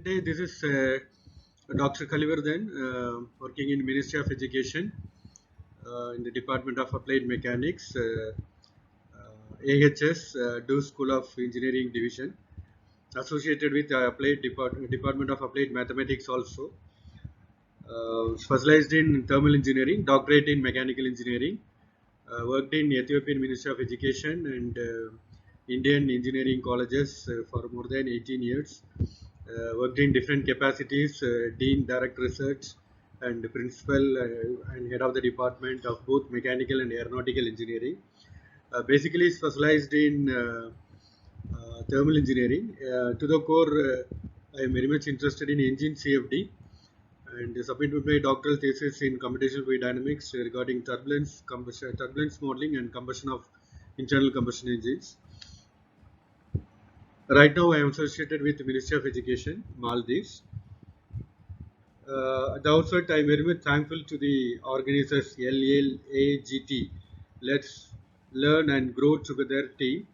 day, this is Dr. Kalivardan, working in Ministry of Education in the Department of Applied Mechanics, AHS, Do School of Engineering Division, associated with Department of Applied Mathematics also, specialized in thermal engineering, doctorate in mechanical engineering, worked in Ethiopian Ministry of Education and Indian engineering colleges for more than 18 years. Worked in different capacities, Dean, Direct Research, and Principal and Head of the Department of both Mechanical and Aeronautical Engineering. Basically specialized in thermal engineering. To the core, I am very much interested in engine CFD and submitted my doctoral thesis in computational fluid dynamics regarding turbulence modeling and combustion of internal combustion engines. Right now, I am associated with the Ministry of Education, Maldives. At the outset, I am very much thankful to the organizers LLAGT, Let's Learn and Grow Together team,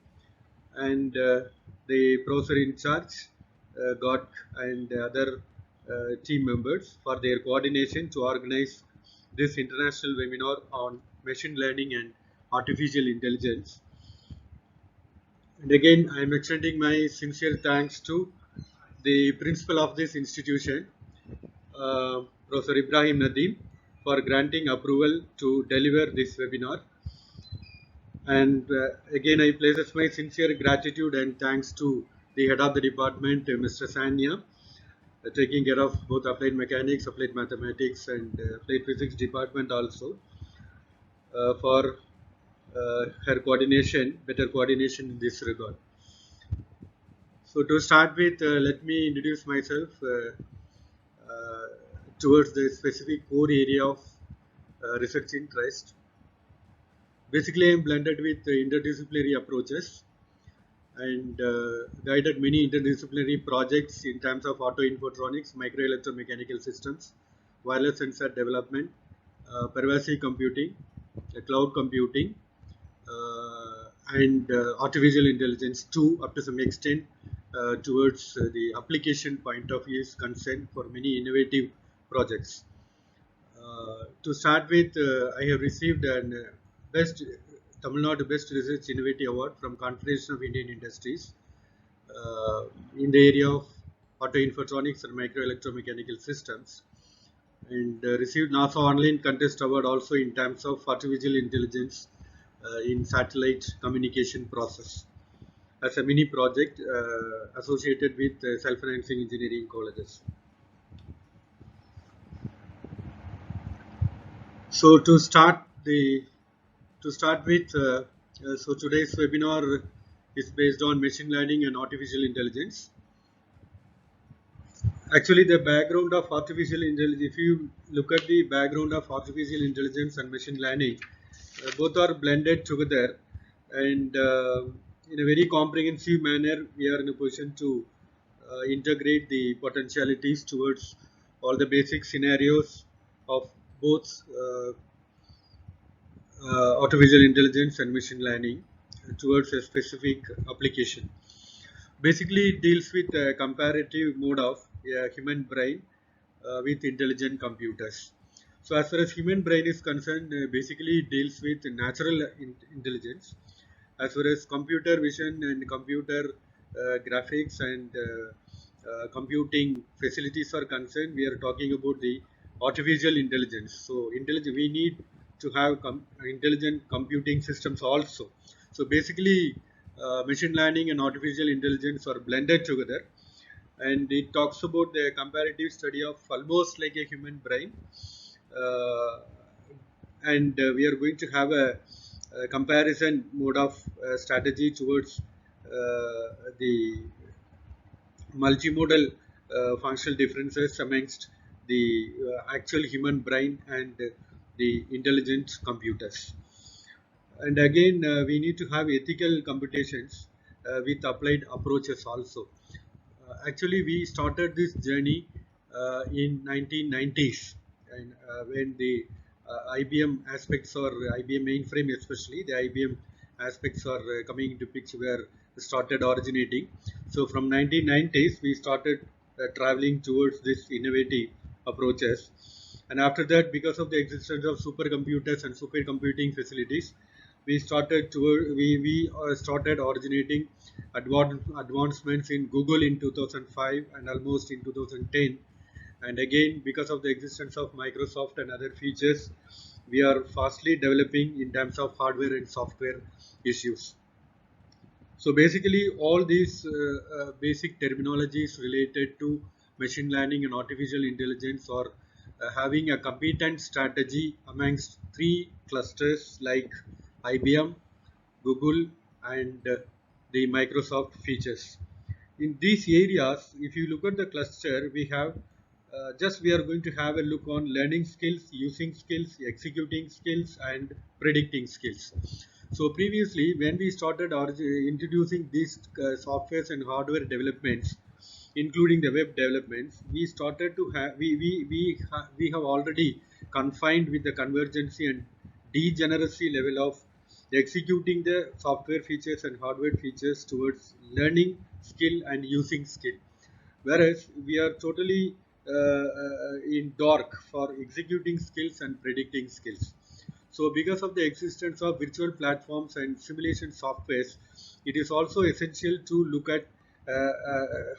and the professor in charge, GOT, and other team members for their coordination to organize this international webinar on machine learning and artificial intelligence. And again, I am extending my sincere thanks to the principal of this institution, Professor Ibrahim Nadeem, for granting approval to deliver this webinar. And again, I place my sincere gratitude and thanks to the head of the department, Mr. Sanya, taking care of both applied mechanics, applied mathematics, and applied physics department also, for her coordination, better coordination in this regard. So to start with, let me introduce myself towards the specific core area of research interest. Basically, I am blended with interdisciplinary approaches and guided many interdisciplinary projects in terms of auto infotronics, microelectromechanical systems, wireless sensor development, pervasive computing, cloud computing, and artificial intelligence too, up to some extent, towards the application point of view is concerned for many innovative projects. To start with, I have received an Tamil Nadu Best Research Innovative Award from Confederation of Indian Industries in the area of auto infotronics and microelectromechanical systems, and received NASA Online Contest Award also in terms of artificial intelligence in satellite communication process as a mini project associated with self-financing engineering colleges. So to start with, so today's webinar is based on machine learning and artificial intelligence. Actually, the background of artificial intelligence, if you look at the background of artificial intelligence and machine learning, both are blended together, and in a very comprehensive manner, we are in a position to integrate the potentialities towards all the basic scenarios of both artificial intelligence and machine learning towards a specific application. Basically, it deals with a comparative mode of a human brain with intelligent computers. So as far as human brain is concerned, basically it deals with natural intelligence. As far as computer vision and computer graphics and computing facilities are concerned, we are talking about the artificial intelligence. So we need to have intelligent computing systems also. So basically, machine learning and artificial intelligence are blended together, and it talks about the comparative study of almost like a human brain, and we are going to have a comparison mode of strategy towards the multimodal functional differences amongst the actual human brain and the intelligent computers. And again, we need to have ethical computations with applied approaches also. Actually, we started this journey in 1990s, and when the IBM aspects, or IBM mainframe especially, the IBM aspects are coming into picture, where started originating. So from 1990s, we started traveling towards this innovative approaches. And after that, because of the existence of supercomputers and supercomputing facilities, we started originating advancements in Google in 2005 and almost in 2010. And again, because of the existence of Microsoft and other features, we are fastly developing in terms of hardware and software issues. So basically, all these basic terminologies related to machine learning and artificial intelligence are having a competent strategy amongst three clusters like IBM, Google, and the Microsoft features. In these areas, if you look at the cluster, we have we are going to have a look on learning skills, using skills, executing skills, and predicting skills. So previously, when we started introducing these softwares and hardware developments, including the web developments, we started to have we have already confined with the convergency and degeneracy level of executing the software features and hardware features towards learning skill and using skill, whereas we are totally in dark for executing skills and predicting skills. So because of the existence of virtual platforms and simulation softwares, it is also essential to look at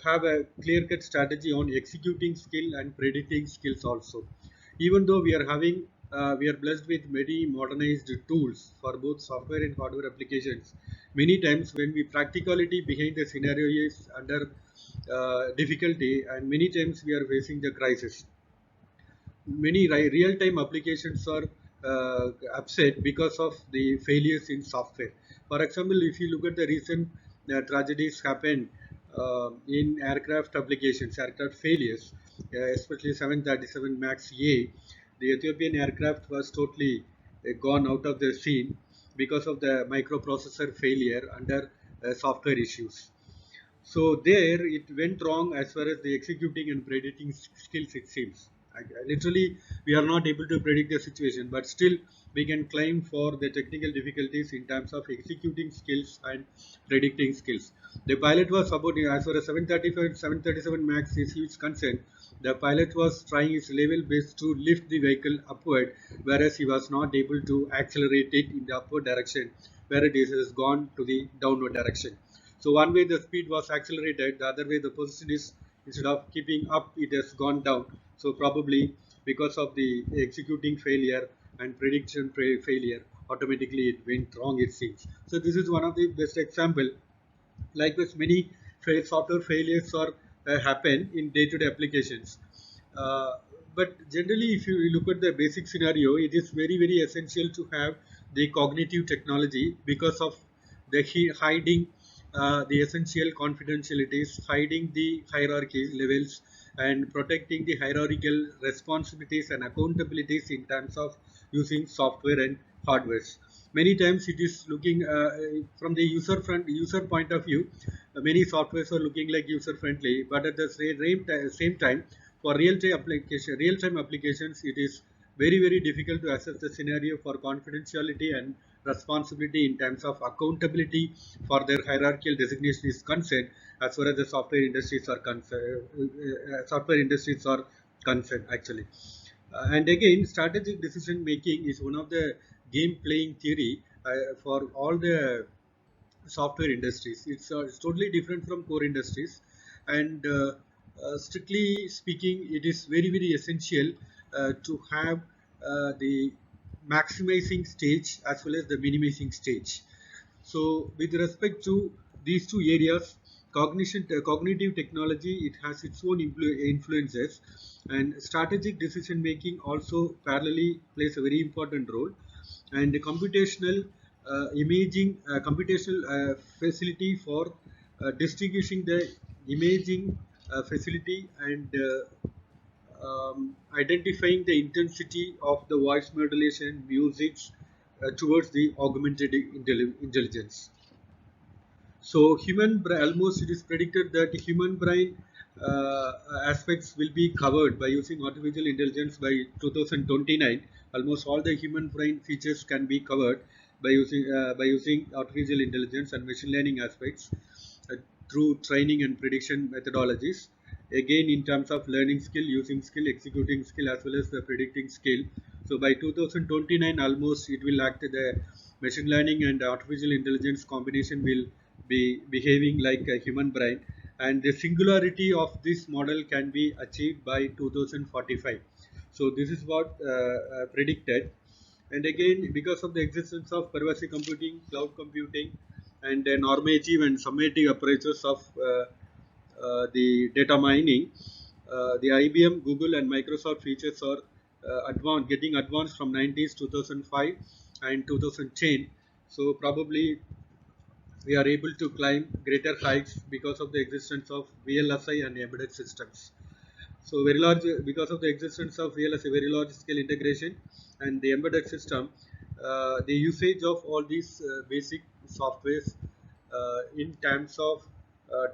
have a clear-cut strategy on executing skill and predicting skills also. Even though we are blessed with many modernized tools for both software and hardware applications, many times when we practicality behind the scenario is under difficulty, and many times we are facing the crisis. Many real-time applications are upset because of the failures in software. For example, if you look at the recent tragedies happened in aircraft applications, aircraft failures, especially 737 MAX A, the Ethiopian aircraft was totally gone out of the scene because of the microprocessor failure under software issues. So there it went wrong as far as the executing and predicting skills, it seems. Literally, we are not able to predict the situation, but still we can claim for the technical difficulties in terms of executing skills and predicting skills. The pilot was about, as far as 735, 737 MAX is concerned, the pilot was trying his level best to lift the vehicle upward, whereas he was not able to accelerate it in the upward direction, where it has gone to the downward direction. So one way the speed was accelerated, the other way the position is, instead of keeping up, it has gone down. So probably because of the executing failure and prediction failure, automatically it went wrong, it seems. So this is one of the best example. Likewise, many software failures are happen in day-to-day applications. Uh, but generally, if you look at the basic scenario, it is very essential to have the cognitive technology because of the hiding the essential confidentialities, hiding the hierarchy levels, and protecting the hierarchical responsibilities and accountabilities in terms of using software and hardware. Many times it is looking from the user point of view, many softwares are looking like user friendly, but at the same time, for real time applications, it is very difficult to assess the scenario for confidentiality and responsibility in terms of accountability for their hierarchical designation is concerned, as far as the software industries are concerned actually. And again, strategic decision making is one of the game playing theory for all the software industries. It's totally different from core industries, and strictly speaking, it is very essential to have the maximizing stage as well as the minimizing stage. So with respect to these two areas, cognitive technology, it has its own influences, and strategic decision making also parallelly plays a very important role. And the computational facility for distinguishing the imaging facility and identifying the intensity of the voice modulation music towards the augmented intelligence. So almost it is predicted that human brain aspects will be covered by using artificial intelligence by 2029. Almost all the human brain features can be covered by using artificial intelligence and machine learning aspects uh, through training and prediction methodologies. again in terms of learning skill, using skill, executing skill, as well as the predicting skill. So by 2029 almost it will act the machine learning and artificial intelligence combination will be behaving like a human brain, and the singularity of this model can be achieved by 2045. So this is what predicted. And again, because of the existence of pervasive computing, cloud computing, and normative and summative approaches of the data mining, the IBM, Google, and Microsoft features are getting advanced from 90s, 2005, and 2010. So probably we are able to climb greater heights because of the existence of VLSI and embedded systems. So very large, because of the existence of VLSI, very large scale integration, and the embedded system, the usage of all these basic softwares in terms of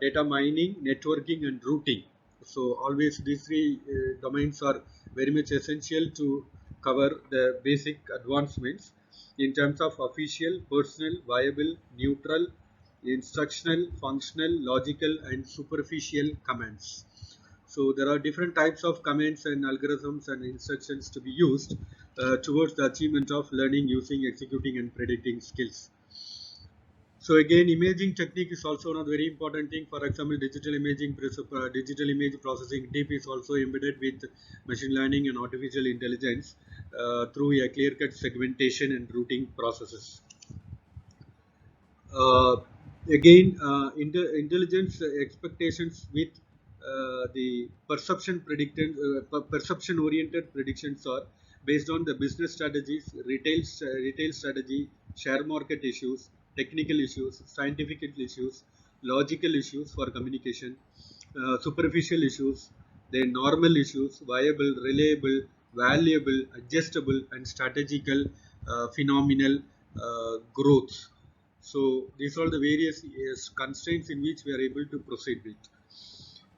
data mining, networking, and routing. So always these three domains are very much essential to cover the basic advancements in terms of official, personal, viable, neutral, instructional, functional, logical, and superficial commands. So there are different types of commands and algorithms and instructions to be used towards the achievement of learning, using, executing, and predicting skills. So again, imaging technique is also one of the very important thing. For example, digital image processing DIP is also embedded with machine learning and artificial intelligence through a clear-cut segmentation and routing processes. Uh, Again, intelligence expectations with the perception oriented predictions are based on the business strategies, retail strategy, share market issues, technical issues, scientific issues, logical issues for communication, superficial issues, then normal issues, viable, reliable, valuable, adjustable, and strategical phenomenal growth. So these are the various constraints in which we are able to proceed with.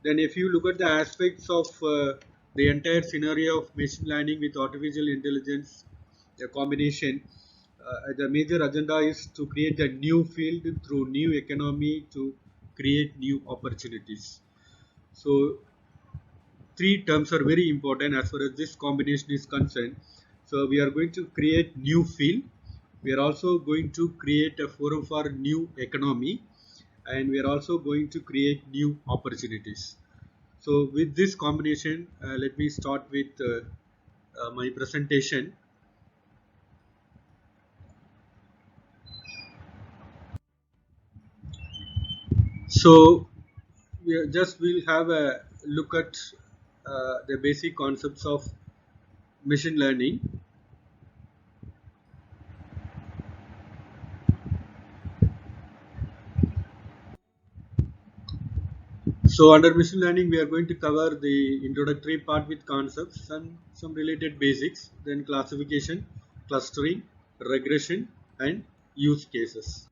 Then if you look at the aspects of the entire scenario of machine learning with artificial intelligence, a combination, the major agenda is to create a new field through new economy to create new opportunities. So three terms are very important as far as this combination is concerned. So we are going to create new field. We are also going to create a forum for new economy, and we are also going to create new opportunities. So with this combination, let me start with my presentation. So we'll have a look at the basic concepts of machine learning. So under machine learning, we are going to cover the introductory part with concepts and some related basics, then classification, clustering, regression, and use cases.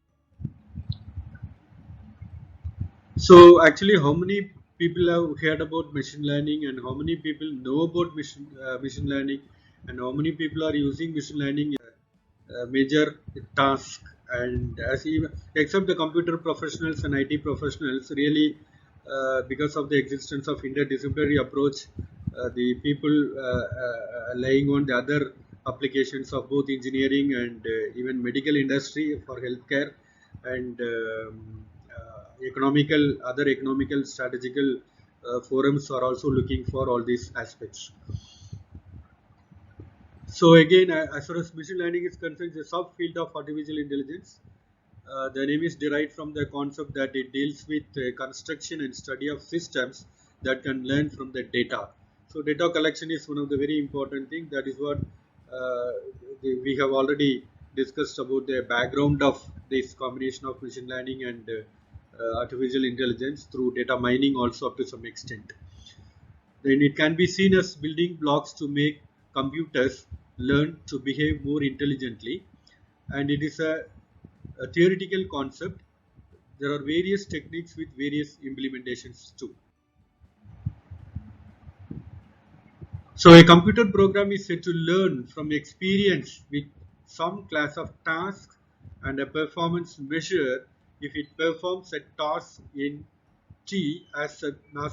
So actually, how many people have heard about machine learning, and how many people know about machine learning, and how many people are using machine learning major task? And as even except the computer professionals and IT professionals, really because of the existence of interdisciplinary approach, the people laying on the other applications of both engineering and even medical industry for healthcare and other economical strategical forums are also looking for all these aspects. So again, as far as machine learning is concerned, it's a subfield of artificial intelligence. The name is derived from the concept that it deals with construction and study of systems that can learn from the data. So data collection is one of the very important thing. That is what we have already discussed about the background of this combination of machine learning and artificial intelligence through data mining also up to some extent. Then it can be seen as building blocks to make computers learn to behave more intelligently, and it is a theoretical concept. There are various techniques with various implementations too. So a computer program is said to learn from experience with some class of tasks and a performance measure if it performs a task in T as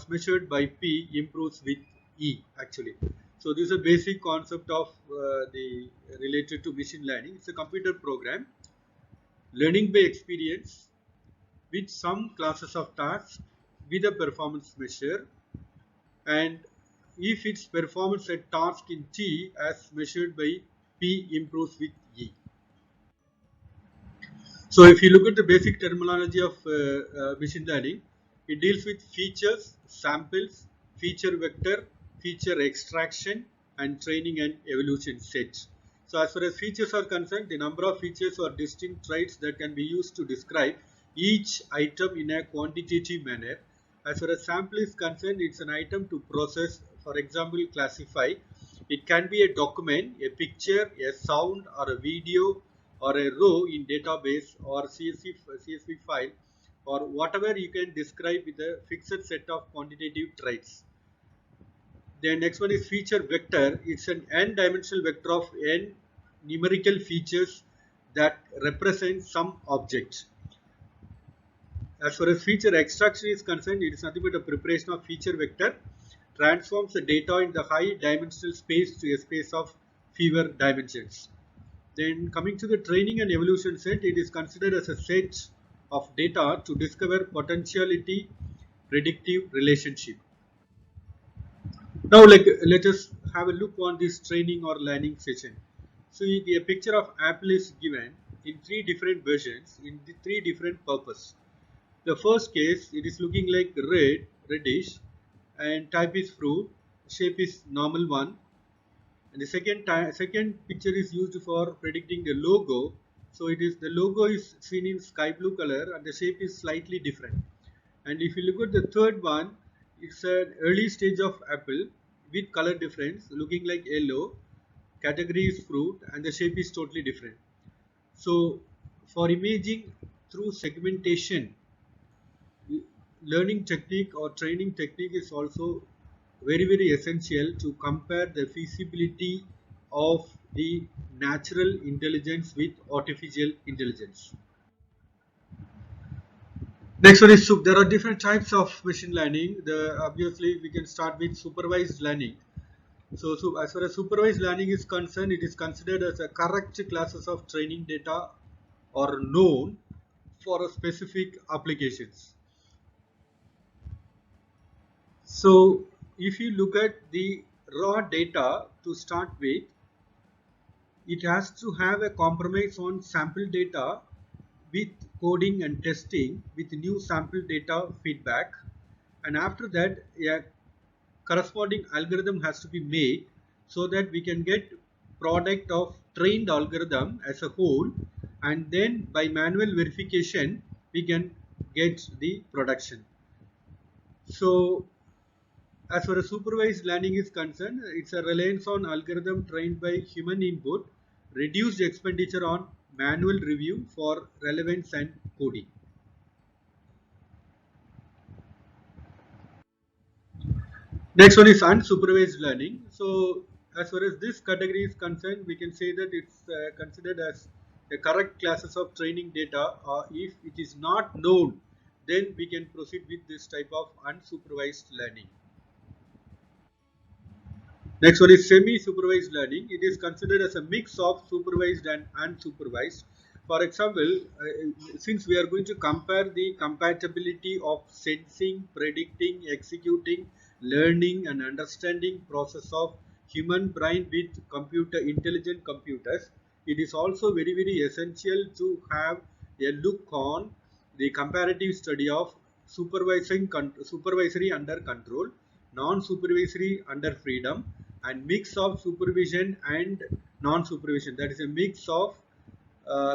measured by P improves with E actually. So this is a basic concept of the related to machine learning. It's a computer program learning by experience with some classes of tasks with a performance measure, and if its performance at task in T as measured by P improves with E. So if you look at the basic terminology of machine learning, it deals with features, samples, feature vector, feature extraction, and training and evolution sets. So as far as features are concerned, the number of features or distinct traits that can be used to describe each item in a quantitative manner. As far as sample is concerned, it's an item to process, for example, classify. It can be a document, a picture, a sound, or a video, or a row in database or CSV file, or whatever you can describe with a fixed set of quantitative traits. The next one is feature vector. It's an n-dimensional vector of n numerical features that represent some object. As far as feature extraction is concerned, it is nothing but a preparation of feature vector, transforms the data in the high dimensional space to a space of fewer dimensions. Then coming to the training and evolution set, it is considered as a set of data to discover potentiality predictive relationship. Now let us have a look on this training or learning session. So the picture of apple is given in three different versions in the three different purpose. The first case, it is looking like reddish, and type is fruit, shape is normal one. And the second picture is used for predicting the logo. So the logo is seen in sky blue color and the shape is slightly different. And if you look at the third one, it's an early stage of apple with color difference, looking like yellow. Category is fruit and the shape is totally different. So for imaging through segmentation, learning technique or training technique is also very essential to compare the feasibility of the natural intelligence with artificial intelligence. Next one is there are different types of machine learning. Obviously we can start with supervised learning. So as far as supervised learning is concerned, it is considered as a correct classes of training data are known for a specific applications. So if you look at the raw data to start with, it has to have a compromise on sample data with coding and testing with new sample data feedback, and after that a corresponding algorithm has to be made so that we can get product of trained algorithm as a whole, and then by manual verification we can get the production. So as far as supervised learning is concerned, it's a reliance on algorithm trained by human input, reduced expenditure on manual review for relevance and coding. Next one is unsupervised learning. So as far as this category is concerned, we can say that it's considered as a correct classes of training data. If it is not known, then we can proceed with this type of unsupervised learning. Next one is semi-supervised learning. It is considered as a mix of supervised and unsupervised. For example, since we are going to compare the compatibility of sensing, predicting, executing, learning and understanding process of human brain with intelligent computers, it is also very essential to have a look on the comparative study of supervisory under control, non-supervisory under freedom, and mix of supervision and non-supervision. That is a mix of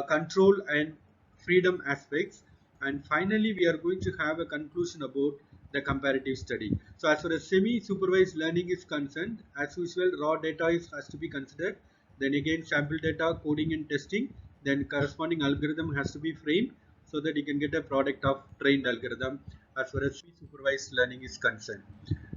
control and freedom aspects. And finally, we are going to have a conclusion about the comparative study. So as far as semi-supervised learning is concerned, as usual, raw data has to be considered. Then again, sample data, coding and testing. Then corresponding algorithm has to be framed so that you can get a product of trained algorithm as far as supervised learning is concerned.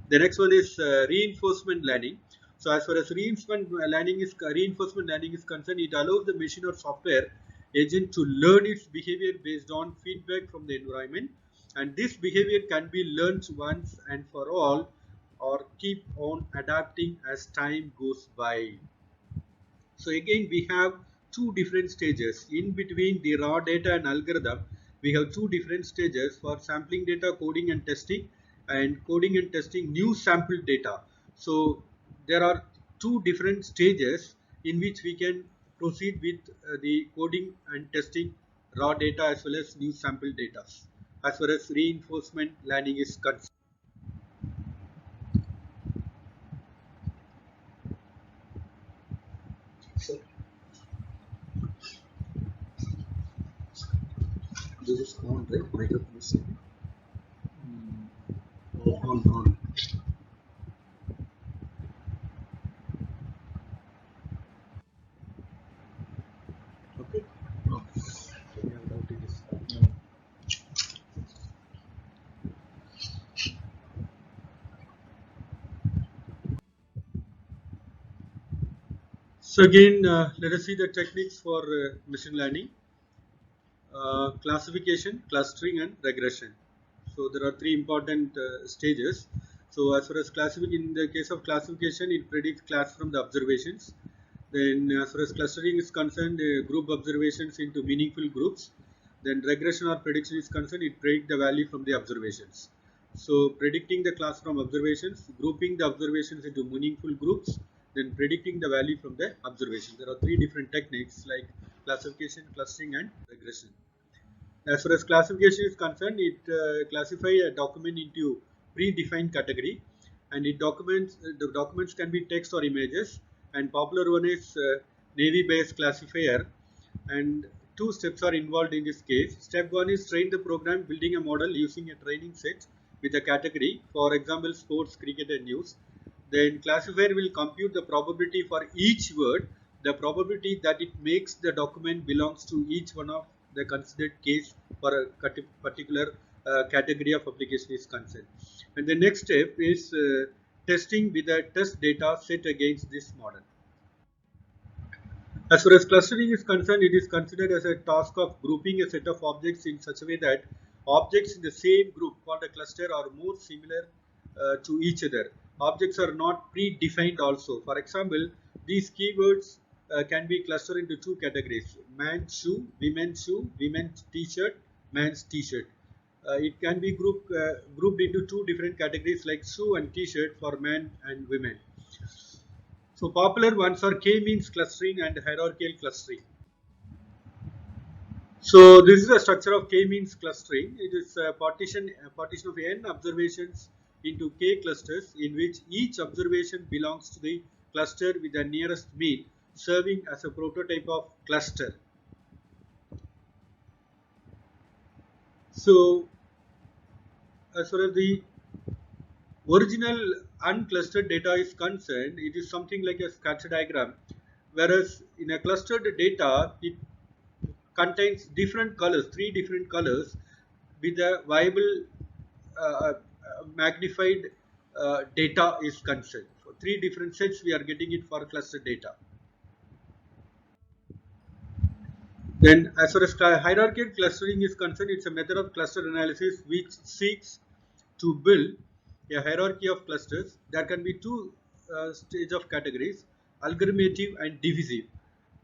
The next one is reinforcement learning. So as far as reinforcement learning is concerned, it allows the machine or software agent to learn its behavior based on feedback from the environment. and this behavior can be learned once and for all or keep on adapting as time goes by. So again, we have two different stages. In between the raw data and algorithm, we have two different stages for sampling data, coding and testing, and coding and testing new sample data. So there are two different stages in which we can proceed with the coding and testing raw data as well as new sample data as far as reinforcement learning is concerned. So this is on, right? Microphone is on. Okay. Any other doubt it is? So again, let us see the techniques for machine learning: classification, clustering, and regression. So there are three important stages. So as far as in the case of classification, it predicts class from the observations. Then as far as clustering is concerned, group observations into meaningful groups. Then regression or prediction is concerned, it predicts the value from the observations. So predicting the class from observations, grouping the observations into meaningful groups, then predicting the value from the observation. There are three different techniques like classification, clustering, and regression. As far as classification is concerned, it classifies a document into predefined category, and it documents the documents can be text or images. And popular one is Navy-based classifier, and two steps are involved in this case. Step one is train the program building a model using a training set with a category, for example, sports, cricket, and news. Then classifier will compute the probability for each word, the probability that it makes the document belongs to each one of the considered case for a particular category of application is concerned. And the next step is testing with a test data set against this model. As far as clustering is concerned, it is considered as a task of grouping a set of objects in such a way that objects in the same group called a cluster are more similar to each other. Objects are not predefined also. For example, these keywords can be clustered into two categories: man's shoe, women's t-shirt, man's t-shirt. It can be grouped into two different categories like shoe and t-shirt for men and women. So popular ones are k-means clustering and hierarchical clustering. So this is the structure of k-means clustering. It is a partition of n observations into k clusters in which each observation belongs to the cluster with the nearest mean, serving as a prototype of cluster. So as far as the original unclustered data is concerned, it is something like a scatter diagram, whereas in a clustered data, it contains different colors, three different colors with a viable magnified data is concerned. So three different sets we are getting it for cluster data. Then as far as hierarchical clustering is concerned, it's a method of cluster analysis which seeks to build a hierarchy of clusters. There can be two stage of categories: algorithmic and divisive.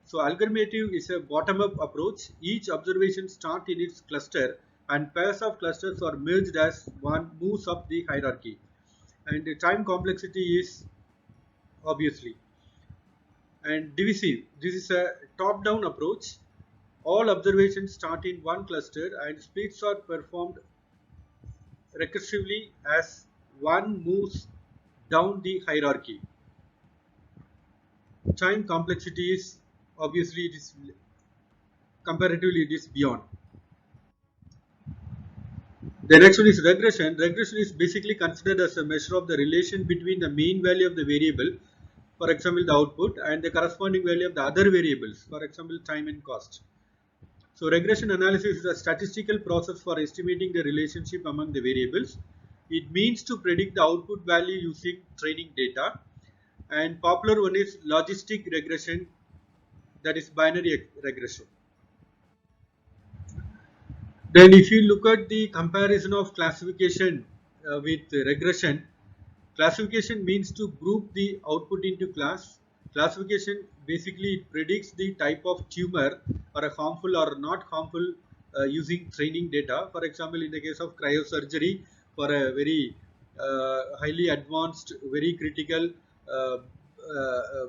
So algorithmic is a bottom-up approach. Each observation starts in its cluster and pairs of clusters are merged as one moves up the hierarchy. And the time complexity is obviously. And divisive, this is a top-down approach. All observations start in one cluster and splits are performed recursively as one moves down the hierarchy. Time complexity is obviously it is comparatively it is beyond. The next one is regression. Regression is basically considered as a measure of the relation between the mean value of the variable, for example the output, and the corresponding value of the other variables, for example time and cost. So regression analysis is a statistical process for estimating the relationship among the variables. It means to predict the output value using training data. And popular one is logistic regression, that is binary regression. Then if you look at the comparison of classification with regression, classification means to group the output into class. Classification basically predicts the type of tumor or a harmful or not harmful using training data. For example, in the case of cryosurgery, for a very highly advanced, very critical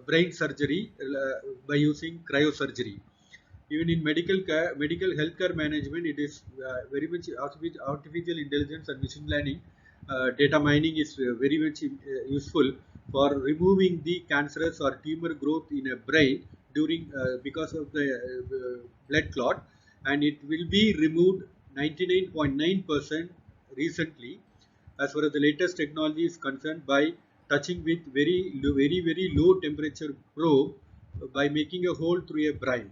brain surgery by using cryosurgery. Even in medical healthcare management, it is very much artificial intelligence and machine learning. Data mining is very much useful for removing the cancerous or tumor growth in a brain during because of the blood clot, and it will be removed 99.9% recently, as far as the latest technology is concerned, by touching with very low temperature probe by making a hole through a brine.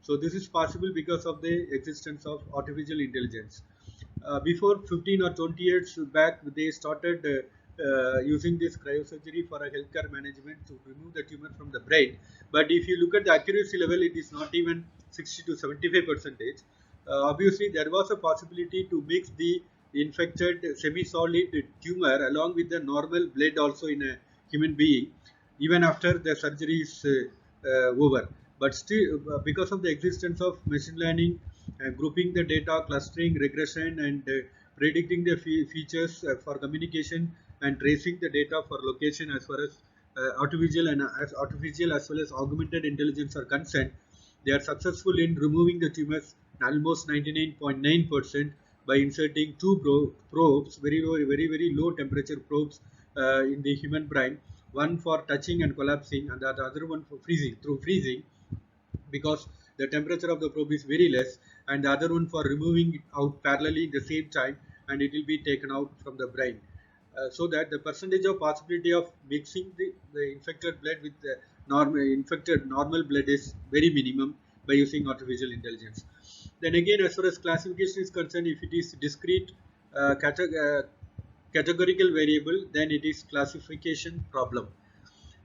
So this is possible because of the existence of artificial intelligence. Before 15 or 20 years back, they started using this cryosurgery for a healthcare management to remove the tumor from the brain. But if you look at the accuracy level, it is not even 60 to 75 percentage. Obviously, there was a possibility to mix the infected semi-solid tumor along with the normal blood also in a human being, even after the surgery is over. But still, because of the existence of machine learning, grouping the data, clustering, regression, and predicting the features for communication, and tracing the data for location, as far as artificial as well as augmented intelligence are concerned, they are successful in removing the tumors almost 99.9% by inserting two probes, very low temperature probes in the human brain, one for touching and collapsing, and the other one for freezing, through freezing, because the temperature of the probe is very less, and the other one for removing it out parallelly in the same time, and it will be taken out from the brain. So that the percentage of possibility of mixing the infected blood with the normal blood is very minimum by using artificial intelligence. Then again, as far as classification is concerned, if it is discrete categorical variable, then it is classification problem.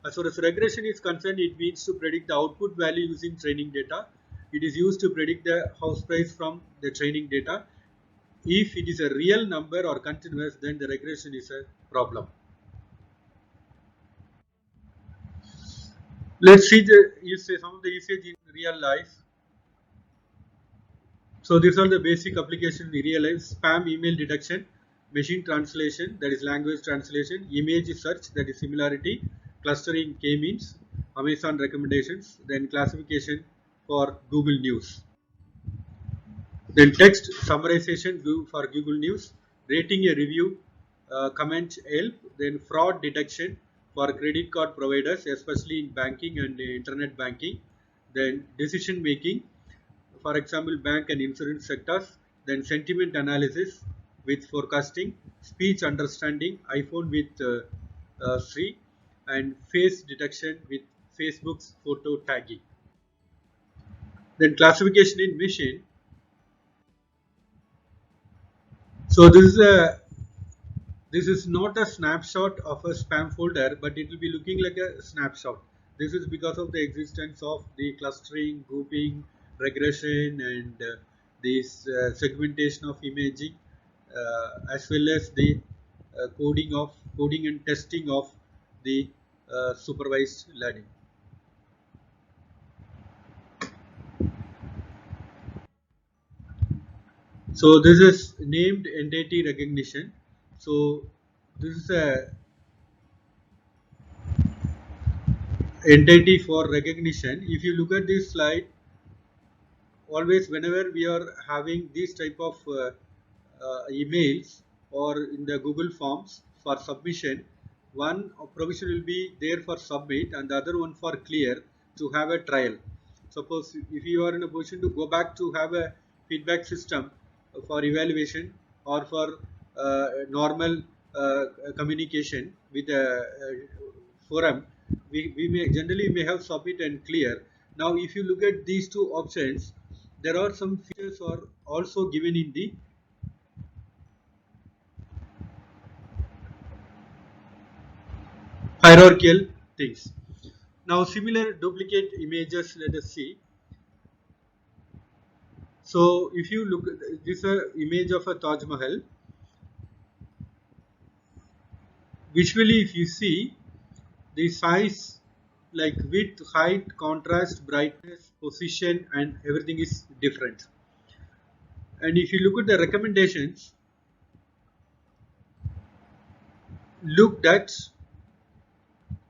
As far as regression is concerned, it means to predict the output value using training data. It is used to predict the house price from the training data. If it is a real number or continuous, then the regression is a problem. Let's see some of the usage in real life. So these are the basic applications in real life: spam email detection, machine translation, that is language translation, image search, that is similarity, clustering k-means, Amazon recommendations, then classification for Google News. Then text summarization for Google News, rating a review, comment help, then fraud detection for credit card providers, especially in banking and internet banking, then decision making, for example, bank and insurance sectors, then sentiment analysis with forecasting, speech understanding, iPhone with Siri, and face detection with Facebook's photo tagging. Then classification in machine. So this is not a snapshot of a spam folder, but it will be looking like a snapshot. This is because of the existence of the clustering, grouping, regression, and this segmentation of imaging, as well as the coding and testing of the supervised learning. So this is named entity recognition. So this is a entity for recognition. If you look at this slide, always whenever we are having these type of emails or in the Google Forms for submission, one provision will be there for submit and the other one for clear to have a trial. Suppose if you are in a position to go back to have a feedback system for evaluation or for normal communication with a forum, we may generally may have submit and clear. Now if you look at these two options, there are some features are also given in the hierarchical things. Now similar duplicate images, let us see. So if you look at this is a image of a Taj Mahal. Visually, if you see the size, like width, height, contrast, brightness, position, and everything is different. And if you look at the recommendations, look that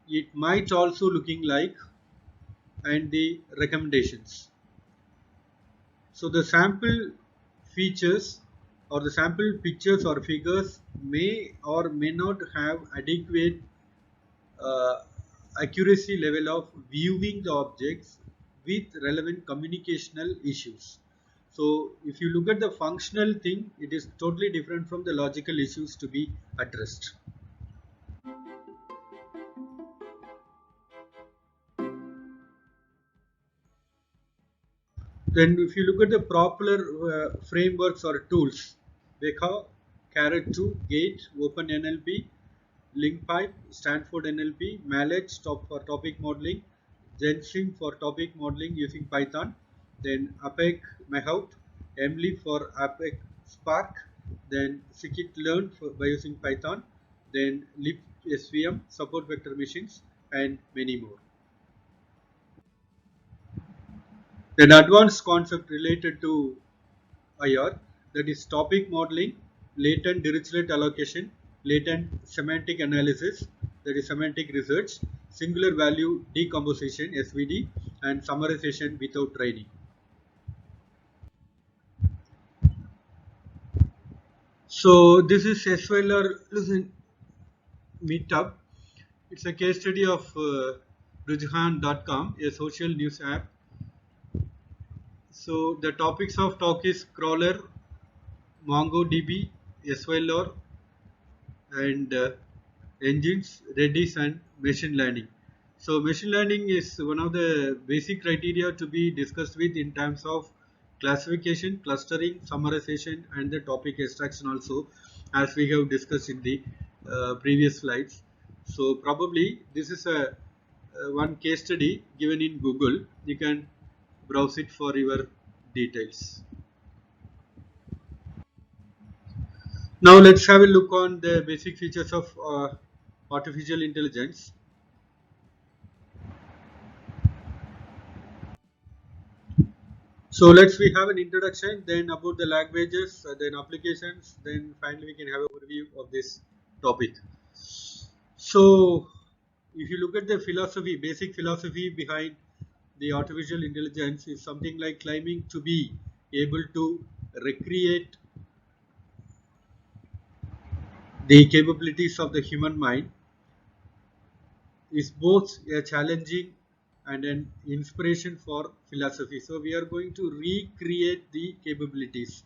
it might also looking like, and the recommendations. So the sample features or the sample pictures or figures may or may not have adequate uh, accuracy level of viewing the objects with relevant communicational issues. So if you look at the functional thing, it is totally different from the logical issues to be addressed. Then if you look at the popular frameworks or tools, Veka, Carrot 2, Gate, OpenNLP, LinkPipe, Stanford NLP, Mallet for topic modeling, Gensim for topic modeling using Python, then APEC Mahout, Emily for APEC Spark, then Scikit-learn by using Python, then libsvm, support vector machines, and many more. Then advanced concept related to IR, that is topic modeling, latent Dirichlet allocation, latent semantic analysis, that is semantic research, singular value decomposition SVD, and summarization without training. So this is SVLR meetup. It's a case study of Rujhan.com, a social news app. So the topics of talk is crawler, MongoDB, SVLR, and engines, Redis, and machine learning. So machine learning is one of the basic criteria to be discussed with in terms of classification, clustering, summarization, and the topic extraction also, as we have discussed in the previous slides. So probably this is a one case study given in Google. You can browse it for your details. Now let's have a look on the basic features of artificial intelligence. So let's we have an introduction, then about the languages, then applications, then finally we can have an overview of this topic. So if you look at the philosophy, basic philosophy behind the artificial intelligence is something like claiming to be able to recreate the capabilities of the human mind is both a challenging and an inspiration for philosophy. So we are going to recreate the capabilities.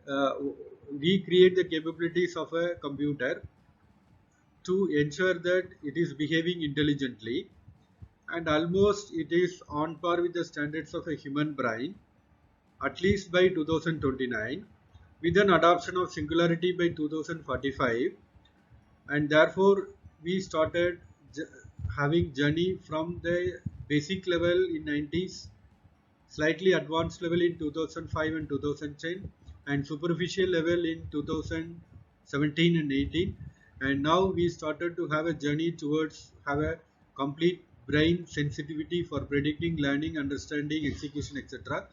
Uh, we create the capabilities of a computer to ensure that it is behaving intelligently, and almost it is on par with the standards of a human brain, at least by 2029, with an adoption of singularity by 2045. And therefore we started having journey from the basic level in 90s, slightly advanced level in 2005 and 2010, and superficial level in 2017 and 18. And now we started to have a journey towards have a complete brain sensitivity for predicting, learning, understanding, execution, etc.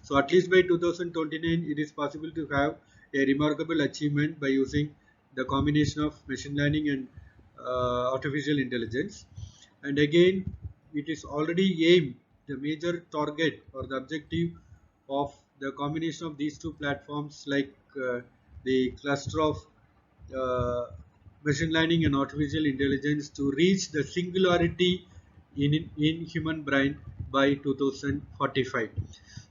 So at least by 2029 it is possible to have a remarkable achievement by using the combination of machine learning and artificial intelligence. And again, it is already aimed the major target or the objective of the combination of these two platforms, like the cluster of uh, machine learning and artificial intelligence, to reach the singularity in human brain by 2045.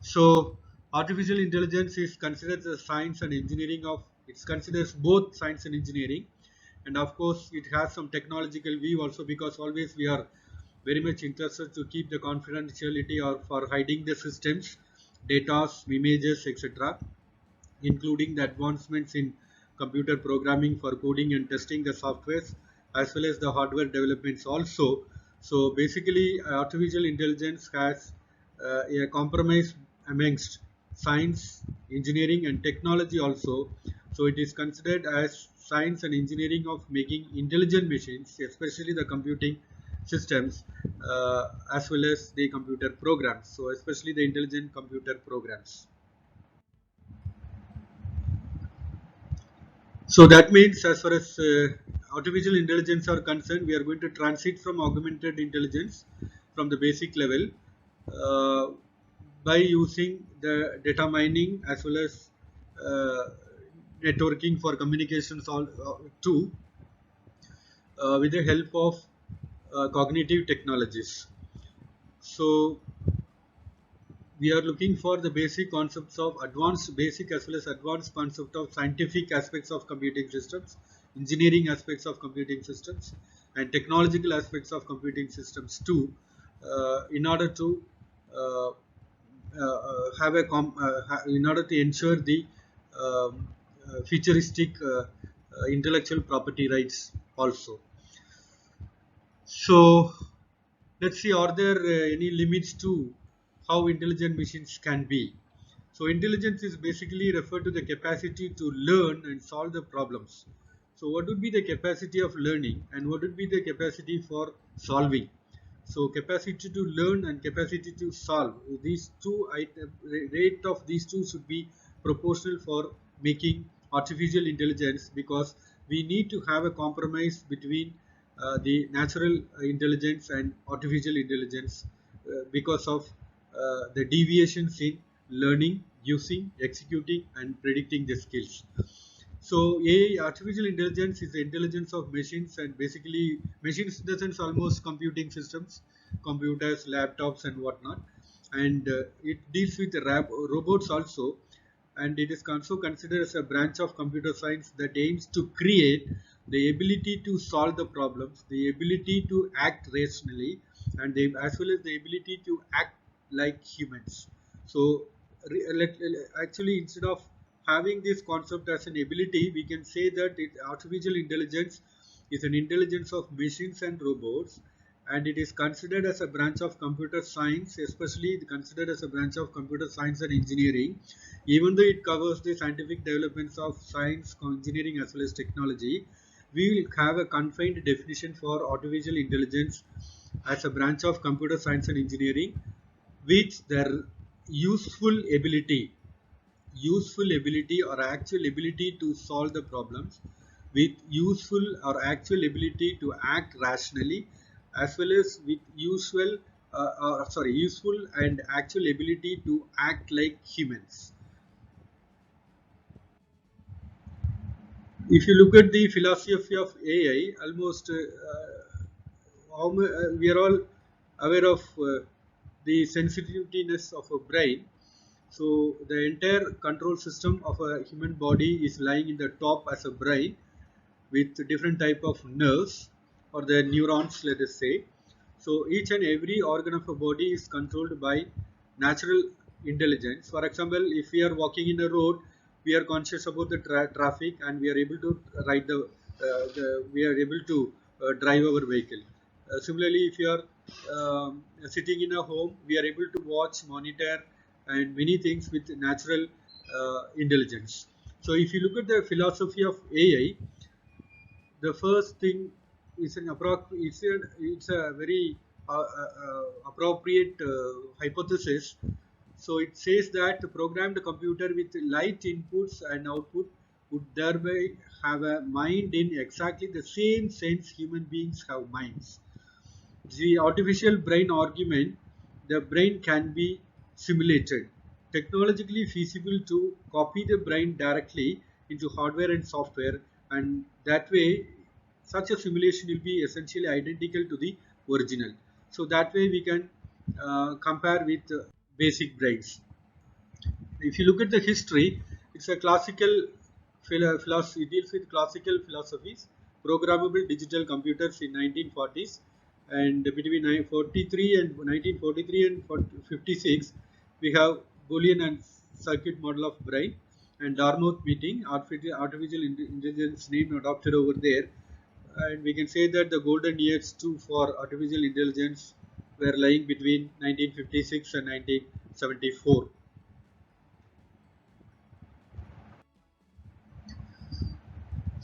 So artificial intelligence is considered the science and engineering of, it considers both science and engineering, and of course it has some technological view also, because always we are very much interested to keep the confidentiality or for hiding the systems, data, images, etc., including the advancements in computer programming for coding and testing the softwares, as well as the hardware developments also. So basically artificial intelligence has a compromise amongst science, engineering and technology also. So it is considered as science and engineering of making intelligent machines, especially the computing systems, as well as the computer programs. So especially the intelligent computer programs. So that means, as far as artificial intelligence are concerned, we are going to transit from augmented intelligence from the basic level uh, by using the data mining as well as uh, networking for communications all too, with the help of cognitive technologies. So we are looking for the basic concepts of advanced basic as well as advanced concept of scientific aspects of computing systems, engineering aspects of computing systems, and technological aspects of computing systems too, in order to uh, have a in order to ensure the futuristic intellectual property rights also. So let's see, are there any limits to how intelligent machines can be? So intelligence is basically referred to the capacity to learn and solve the problems. So what would be the capacity of learning and what would be the capacity for solving? So capacity to learn and capacity to solve, these two rate of these two should be proportional for making artificial intelligence, because we need to have a compromise between the natural intelligence and artificial intelligence, because of the deviations in learning, using, executing and predicting the skills. So AI, artificial intelligence, is the intelligence of machines, and basically machines in the sense almost computing systems, computers, laptops and whatnot. And it deals with robots also, and it is also considered as a branch of computer science that aims to create the ability to solve the problems, the ability to act rationally, and as well as the ability to act like humans. So actually, instead of having this concept as an ability, we can say that artificial intelligence is an intelligence of machines and robots, and it is considered as a branch of computer science, especially considered as a branch of computer science and engineering. Even though it covers the scientific developments of science, engineering as well as technology, we will have a confined definition for artificial intelligence as a branch of computer science and engineering, which their useful ability or actual ability to solve the problems, with useful or actual ability to act rationally, as well as with useful and actual ability to act like humans. If you look at the philosophy of AI, almost we are all aware of the sensitiveness of a brain. So the entire control system of a human body is lying in the top as a brain, with different type of nerves or the neurons, let us say. So each and every organ of a body is controlled by natural intelligence. For example, if we are walking in a road, we are conscious about the traffic, and we are able to ride we are able to drive our vehicle. Similarly, if you are sitting in a home, we are able to watch, monitor and many things with natural intelligence. So if you look at the philosophy of AI, the first thing is it's a very appropriate hypothesis. So it says that the programmed computer with light inputs and output would thereby have a mind in exactly the same sense human beings have minds. The artificial brain argument, the brain can be simulated, technologically feasible to copy the brain directly into hardware and software, and that way such a simulation will be essentially identical to the original. So that way we can compare with basic brains. If you look at the history, it's a classical philosophy. It deals with classical philosophies, programmable digital computers in 1940s, and between 1943 and 56, we have Boolean and circuit model of brain, and Dartmouth meeting, artificial intelligence name adopted over there. And we can say that the golden years too for artificial intelligence were lying between 1956 and 1974.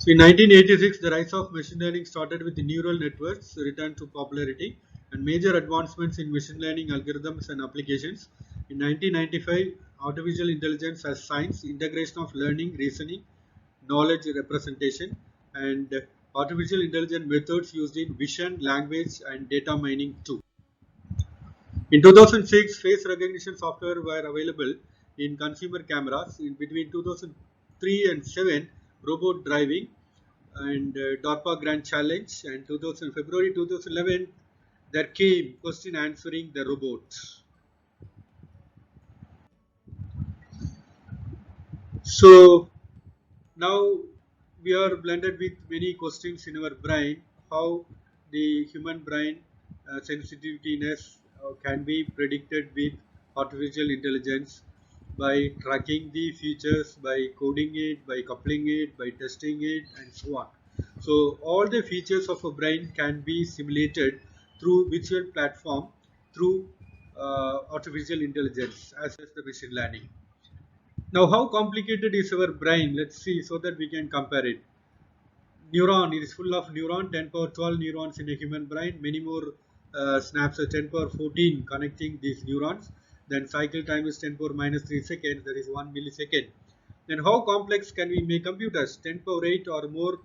So in 1986, the rise of machine learning started with the neural networks returned to popularity and major advancements in machine learning algorithms and applications. In 1995, artificial intelligence as science, integration of learning, reasoning, knowledge representation, and artificial intelligence methods used in vision, language, and data mining too. In 2006, face recognition software were available in consumer cameras. In between 2003 and 7, robot driving and DARPA Grand Challenge, and 2000 February 2011, there came question answering the robots. So now we are blended with many questions in our brain. How the human brain sensitiveness can be predicted with artificial intelligence by tracking the features, by coding it, by coupling it, by testing it, and so on. So all the features of a brain can be simulated through visual platform through artificial intelligence as well as the machine learning. Now, how complicated is our brain? Let's see so that we can compare it. Neuron, it is full of neuron, 10 power 12 neurons in a human brain, many more snaps at 10 power 14 connecting these neurons. Then cycle time is 10 power minus 3 seconds, that is 1 millisecond. Then how complex can we make computers? 10 power 8 or more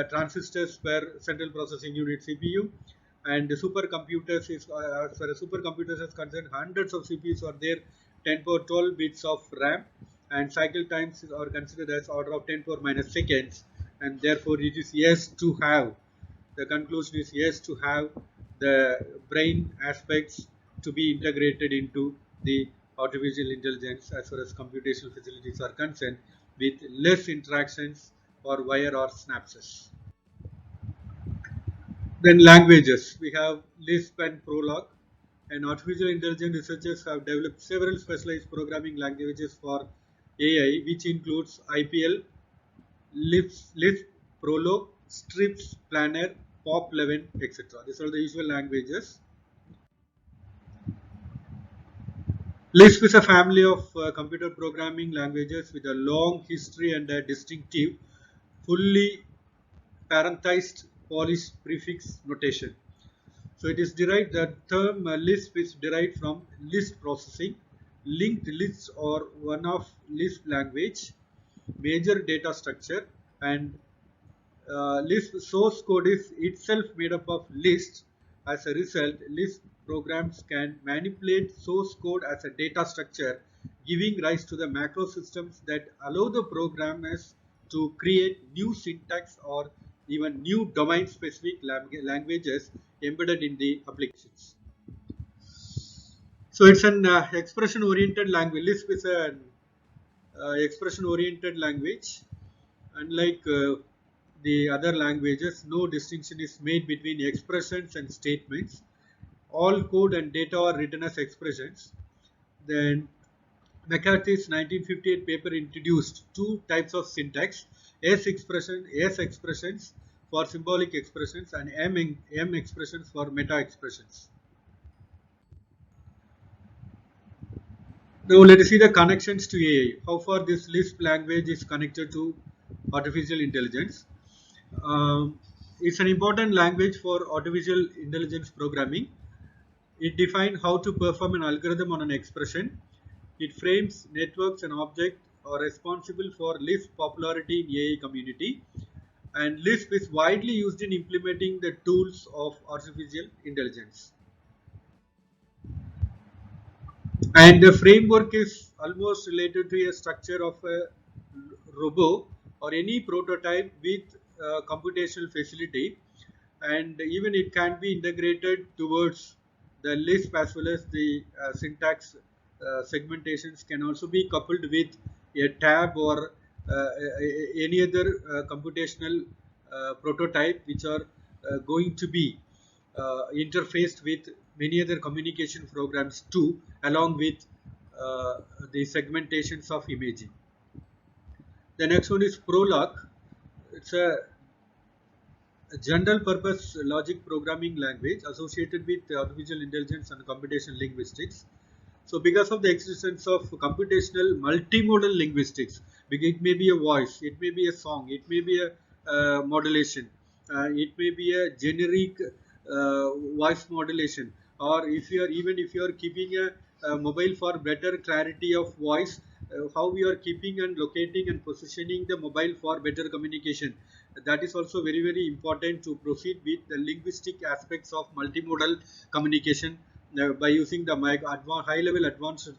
transistors per central processing unit CPU. And the supercomputers is, as far as supercomputers is concerned, hundreds of CPUs are there, 10 power 12 bits of RAM, and cycle times are considered as order of 10 power minus seconds, and therefore it is yes to have, the conclusion is yes to have the brain aspects to be integrated into the artificial intelligence as far as computational facilities are concerned, with less interactions or wire or synapses. Then languages, we have Lisp and Prolog, and artificial intelligence researchers have developed several specialized programming languages for AI, which includes IPL, Lisp, Prolog, Strips, Planner, POP11, etc. These are the usual languages. Lisp is a family of computer programming languages with a long history and a distinctive, fully parenthesized Polish prefix notation. So it is derived, the term Lisp is derived from list processing, linked lists or one of Lisp language, major data structure, and Lisp source code is itself made up of lists. As a result, Lisp programs can manipulate source code as a data structure, giving rise to the macro systems that allow the programmers to create new syntax or even new domain specific languages embedded in the applications. So it's an expression oriented language. Lisp is an expression oriented language. Unlike the other languages, no distinction is made between expressions and statements. All code and data are written as expressions. Then McCarthy's 1958 paper introduced two types of syntax: S expressions for symbolic expressions and M expressions for meta expressions. Now let us see the connections to AI. How far this Lisp language is connected to artificial intelligence. It's an important language for artificial intelligence programming. It defines how to perform an algorithm on an expression. It frames networks and objects are responsible for Lisp popularity in AI community. And Lisp is widely used in implementing the tools of artificial intelligence. And the framework is almost related to a structure of a robot or any prototype with computational facility, and even it can be integrated towards the Lisp as well as the syntax segmentations can also be coupled with a tab or any other computational prototype which are going to be interfaced with many other communication programs too, along with the segmentations of imaging. The next one is Prolog. It's a general purpose logic programming language associated with artificial intelligence and computational linguistics. So because of the existence of computational multimodal linguistics, it may be a voice, it may be a song, it may be a modulation. It may be a generic voice modulation, or if you are, even if you are keeping a mobile for better clarity of voice, how we are keeping and locating and positioning the mobile for better communication, that is also very very important to proceed with the linguistic aspects of multimodal communication by using the high level advanced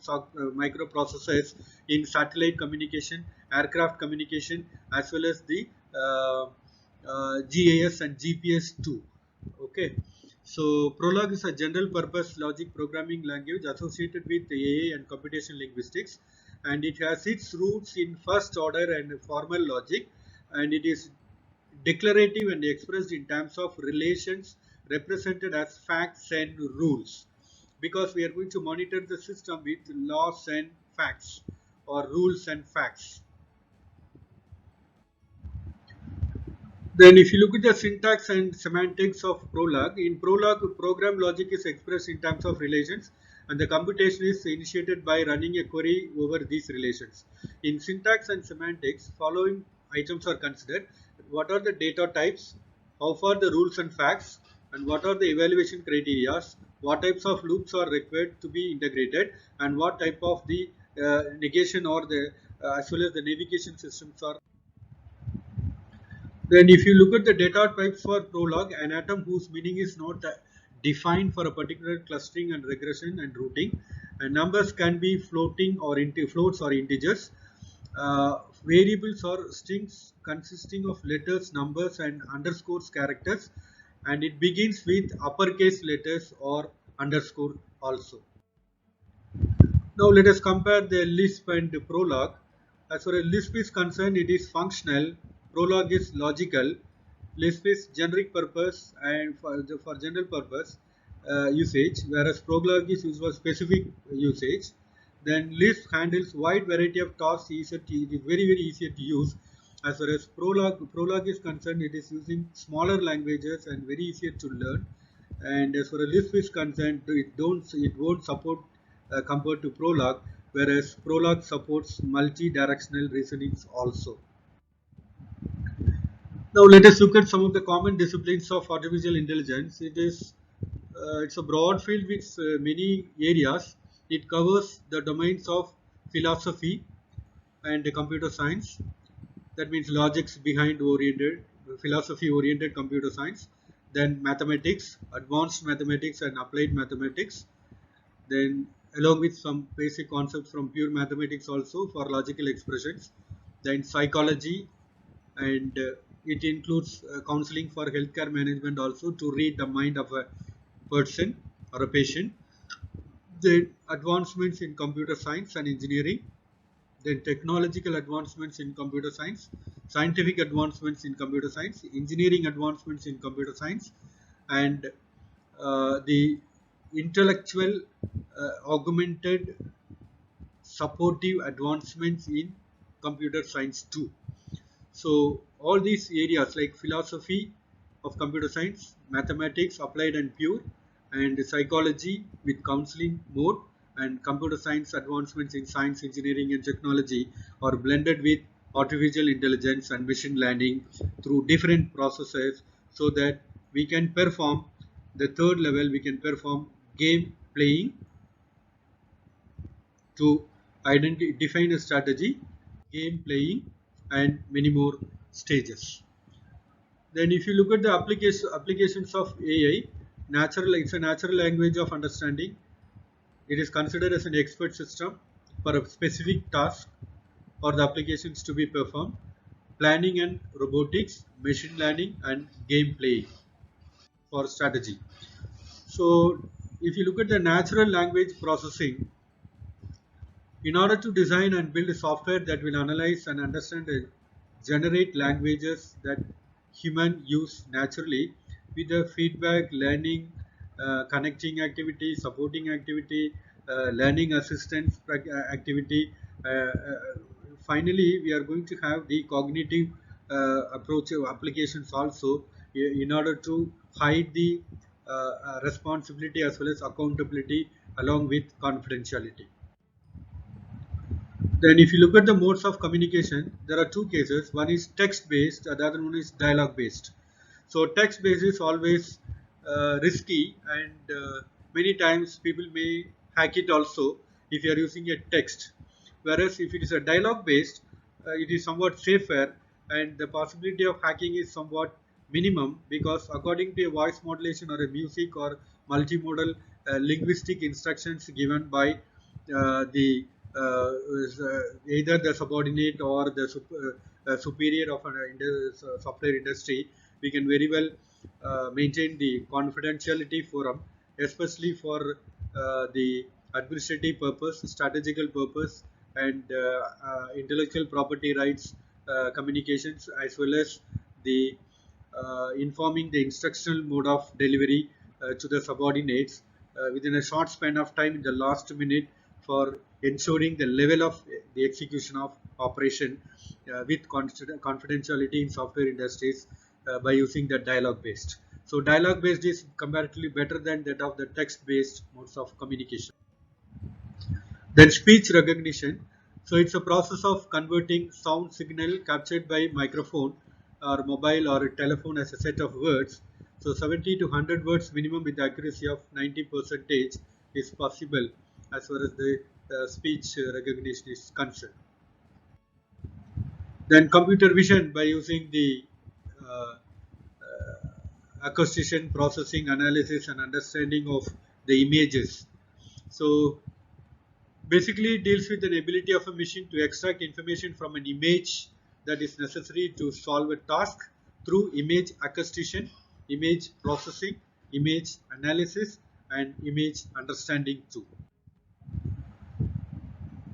microprocessors in satellite communication, aircraft communication, as well as the GIS and GPS too. Okay, so Prolog is a general purpose logic programming language associated with AI and computation linguistics, and it has its roots in first order and formal logic, and it is declarative and expressed in terms of relations represented as facts and rules, because we are going to monitor the system with laws and facts, or rules and facts. Then if you look at the syntax and semantics of Prolog, in Prolog, program logic is expressed in terms of relations, and the computation is initiated by running a query over these relations. In syntax and semantics, following items are considered: what are the data types, how far the rules and facts, and what are the evaluation criteria, what types of loops are required to be integrated, and what type of the negation or the as well as the navigation systems are. Then if you look at the data types for Prolog, an atom whose meaning is not defined for a particular clustering and regression and routing, and numbers can be floating or floats or integers. Variables or strings consisting of letters, numbers, and underscores characters, and it begins with uppercase letters or underscore also. Now let us compare the Lisp and the Prolog. As far as Lisp is concerned, it is functional. Prolog is logical. Lisp is generic purpose and for general purpose usage, whereas Prolog is used for specific usage. Then Lisp handles wide variety of tasks. It is very very easier to use. As far as Prolog is concerned, it is using smaller languages and very easier to learn. And as far as Lisp is concerned, it won't support compared to Prolog, whereas Prolog supports multi-directional reasonings also. Now let us look at some of the common disciplines of artificial intelligence. It's a broad field with many areas. It covers the domains of philosophy and computer science. That means logics behind oriented, philosophy oriented computer science. Then mathematics, advanced mathematics and applied mathematics. Then along with some basic concepts from pure mathematics also for logical expressions. Then psychology, and it includes counseling for healthcare management also, to read the mind of a person or a patient. Then advancements in computer science and engineering. Then technological advancements in computer science, scientific advancements in computer science, engineering advancements in computer science, and the intellectual augmented supportive advancements in computer science too. So all these areas like philosophy of computer science, mathematics applied and pure, and psychology with counseling mode, and computer science advancements in science, engineering and technology are blended with artificial intelligence and machine learning through different processes, so that we can perform the third level, we can perform game playing to define a strategy, game playing, and many more stages. Then if you look at the applications of AI, it's a natural language of understanding. It is considered as an expert system for a specific task or the applications to be performed. Planning and robotics, machine learning, and game playing for strategy. So if you look at the natural language processing, in order to design and build a software that will analyze and understand and generate languages that human use naturally, with the feedback, learning, connecting activity, supporting activity, learning assistance activity. Finally, we are going to have the cognitive approach applications also, in order to hide the responsibility as well as accountability along with confidentiality. Then if you look at the modes of communication, there are two cases. One is text based, the other one is dialogue based. So text based is always risky, and many times people may hack it also if you are using a text. Whereas if it is a dialogue based, it is somewhat safer, and the possibility of hacking is somewhat minimum, because according to a voice modulation or a music or multimodal linguistic instructions given by the either the subordinate or the superior of an software industry, we can very well maintain the confidentiality forum, especially for the administrative purpose, strategical purpose, and intellectual property rights communications, as well as the informing the instructional mode of delivery to the subordinates within a short span of time in the last minute, for ensuring the level of the execution of operation with confidentiality in software industries by using the dialogue based. So dialogue based is comparatively better than that of the text based modes of communication. Then speech recognition. So it's a process of converting sound signal captured by microphone or mobile or telephone as a set of words. So 70 to 100 words minimum with accuracy of 90 percentage is possible as far as the speech recognition is concerned. Then computer vision by using the uh, acquisition, processing, analysis, and understanding of the images. So basically it deals with an ability of a machine to extract information from an image that is necessary to solve a task through image acquisition, image processing, image analysis, and image understanding too.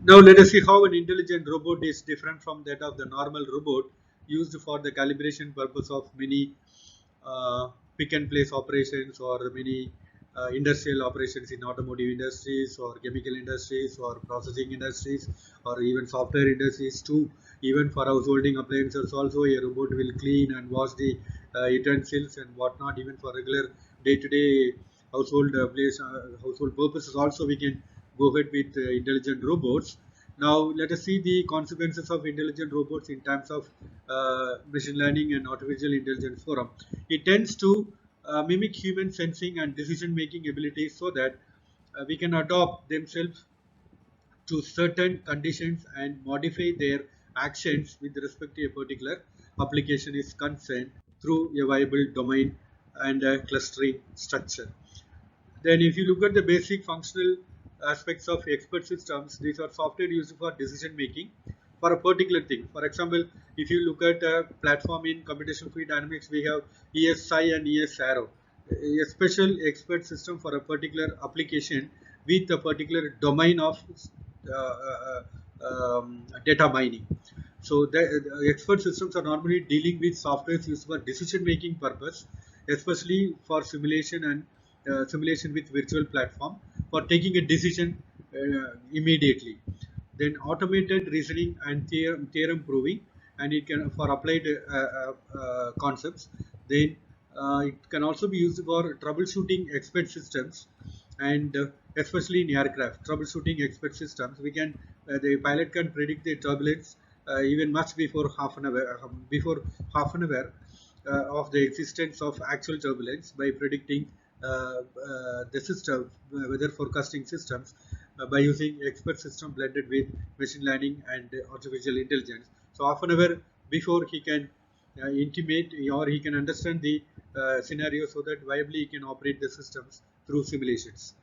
Now let us see how an intelligent robot is different from that of the normal robot used for the calibration purpose of many pick and place operations, or many industrial operations in automotive industries or chemical industries or processing industries or even software industries too. Even for householding appliances also, a robot will clean and wash the utensils and whatnot. Even for regular day-to-day household purposes also, we can go ahead with intelligent robots. Now let us see the consequences of intelligent robots in terms of machine learning and artificial intelligence forum. It tends to mimic human sensing and decision making abilities, so that we can adopt themselves to certain conditions and modify their actions with respect to a particular application is concerned through a viable domain and a clustering structure. Then if you look at the basic functional aspects of expert systems, these are software used for decision making for a particular thing. For example, if you look at a platform in computational fluid dynamics, we have ESI and ES Arrow, a special expert system for a particular application with a particular domain of data mining. So the expert systems are normally dealing with software used for decision making purpose, especially for simulation and simulation with virtual platform for taking a decision immediately. Then automated reasoning and theorem proving, and it can for applied concepts. Then it can also be used for troubleshooting expert systems, and especially in aircraft troubleshooting expert systems, we can the pilot can predict the turbulence even much before half an hour of the existence of actual turbulence by predicting the system weather forecasting systems by using expert system blended with machine learning and artificial intelligence. So half an hour before he can intimate, or he can understand the scenario, so that viably he can operate the systems through simulations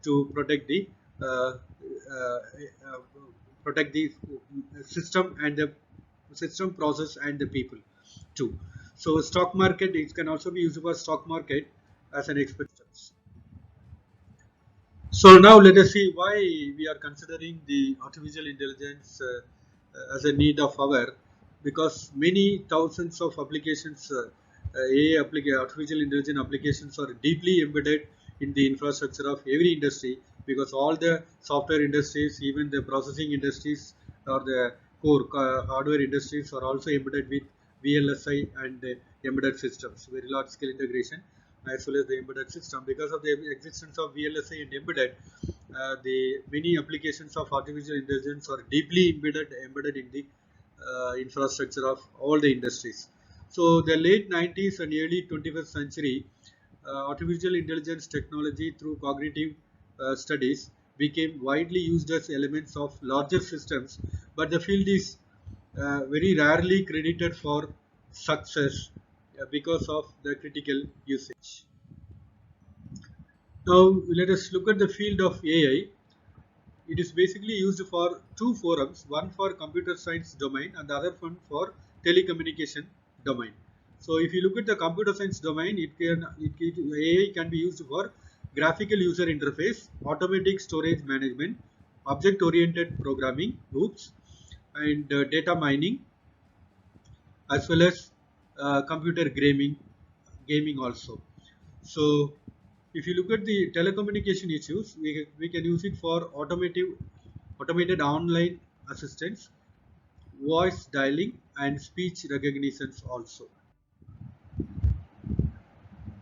to uh, uh, uh, protect the system and the system process and the people too. So stock market, it can also be used for stock market as an expert steps. So now let us see why we are considering the artificial intelligence as a need of our, because many thousands of applications, artificial intelligence applications are deeply embedded in the infrastructure of every industry, because all the software industries, even the processing industries or the core hardware industries are also embedded with VLSI and embedded systems, very large scale integration as well as the embedded system. Because of the existence of VLSI and embedded, the many applications of artificial intelligence are deeply embedded in the infrastructure of all the industries. So the late 90s and early 21st century, artificial intelligence technology through cognitive studies became widely used as elements of larger systems, but the field is very rarely credited for success because of the critical usage. Now let us look at the field of AI. It is basically used for two forums, one for computer science domain and the other one for telecommunication domain. So if you look at the computer science domain, AI can be used for graphical user interface, automatic storage management, object oriented programming, oops, and data mining, as well as computer gaming also. So if you look at the telecommunication issues, we can use it for automated online assistance, voice dialing, and speech recognitions also.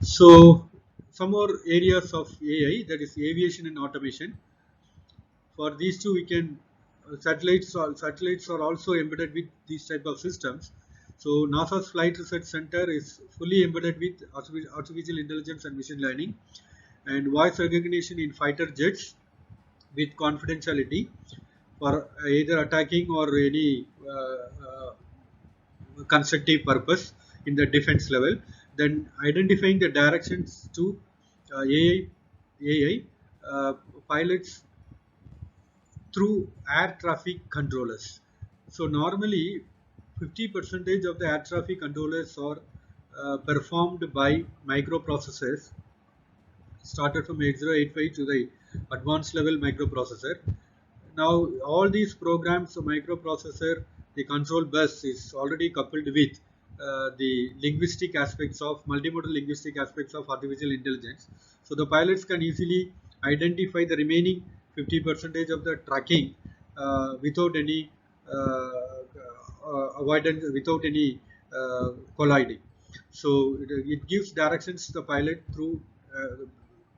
So some more areas of AI, that is aviation and automation. For these two, we can satellites are also embedded with these type of systems. So NASA's Flight Research Center is fully embedded with artificial intelligence and machine learning, and voice recognition in fighter jets with confidentiality for either attacking or any constructive purpose in the defense level. Then identifying the directions to AI pilots through air traffic controllers. So normally 50 percentage of the air traffic controllers are performed by microprocessors, started from 8085 to the advanced level microprocessor. Now all these programs, the microprocessor, the control bus is already coupled with the linguistic aspects of multimodal linguistic aspects of artificial intelligence. So the pilots can easily identify the remaining 50 percentage of the tracking without any avoidance, without any colliding. So it gives directions to the pilot through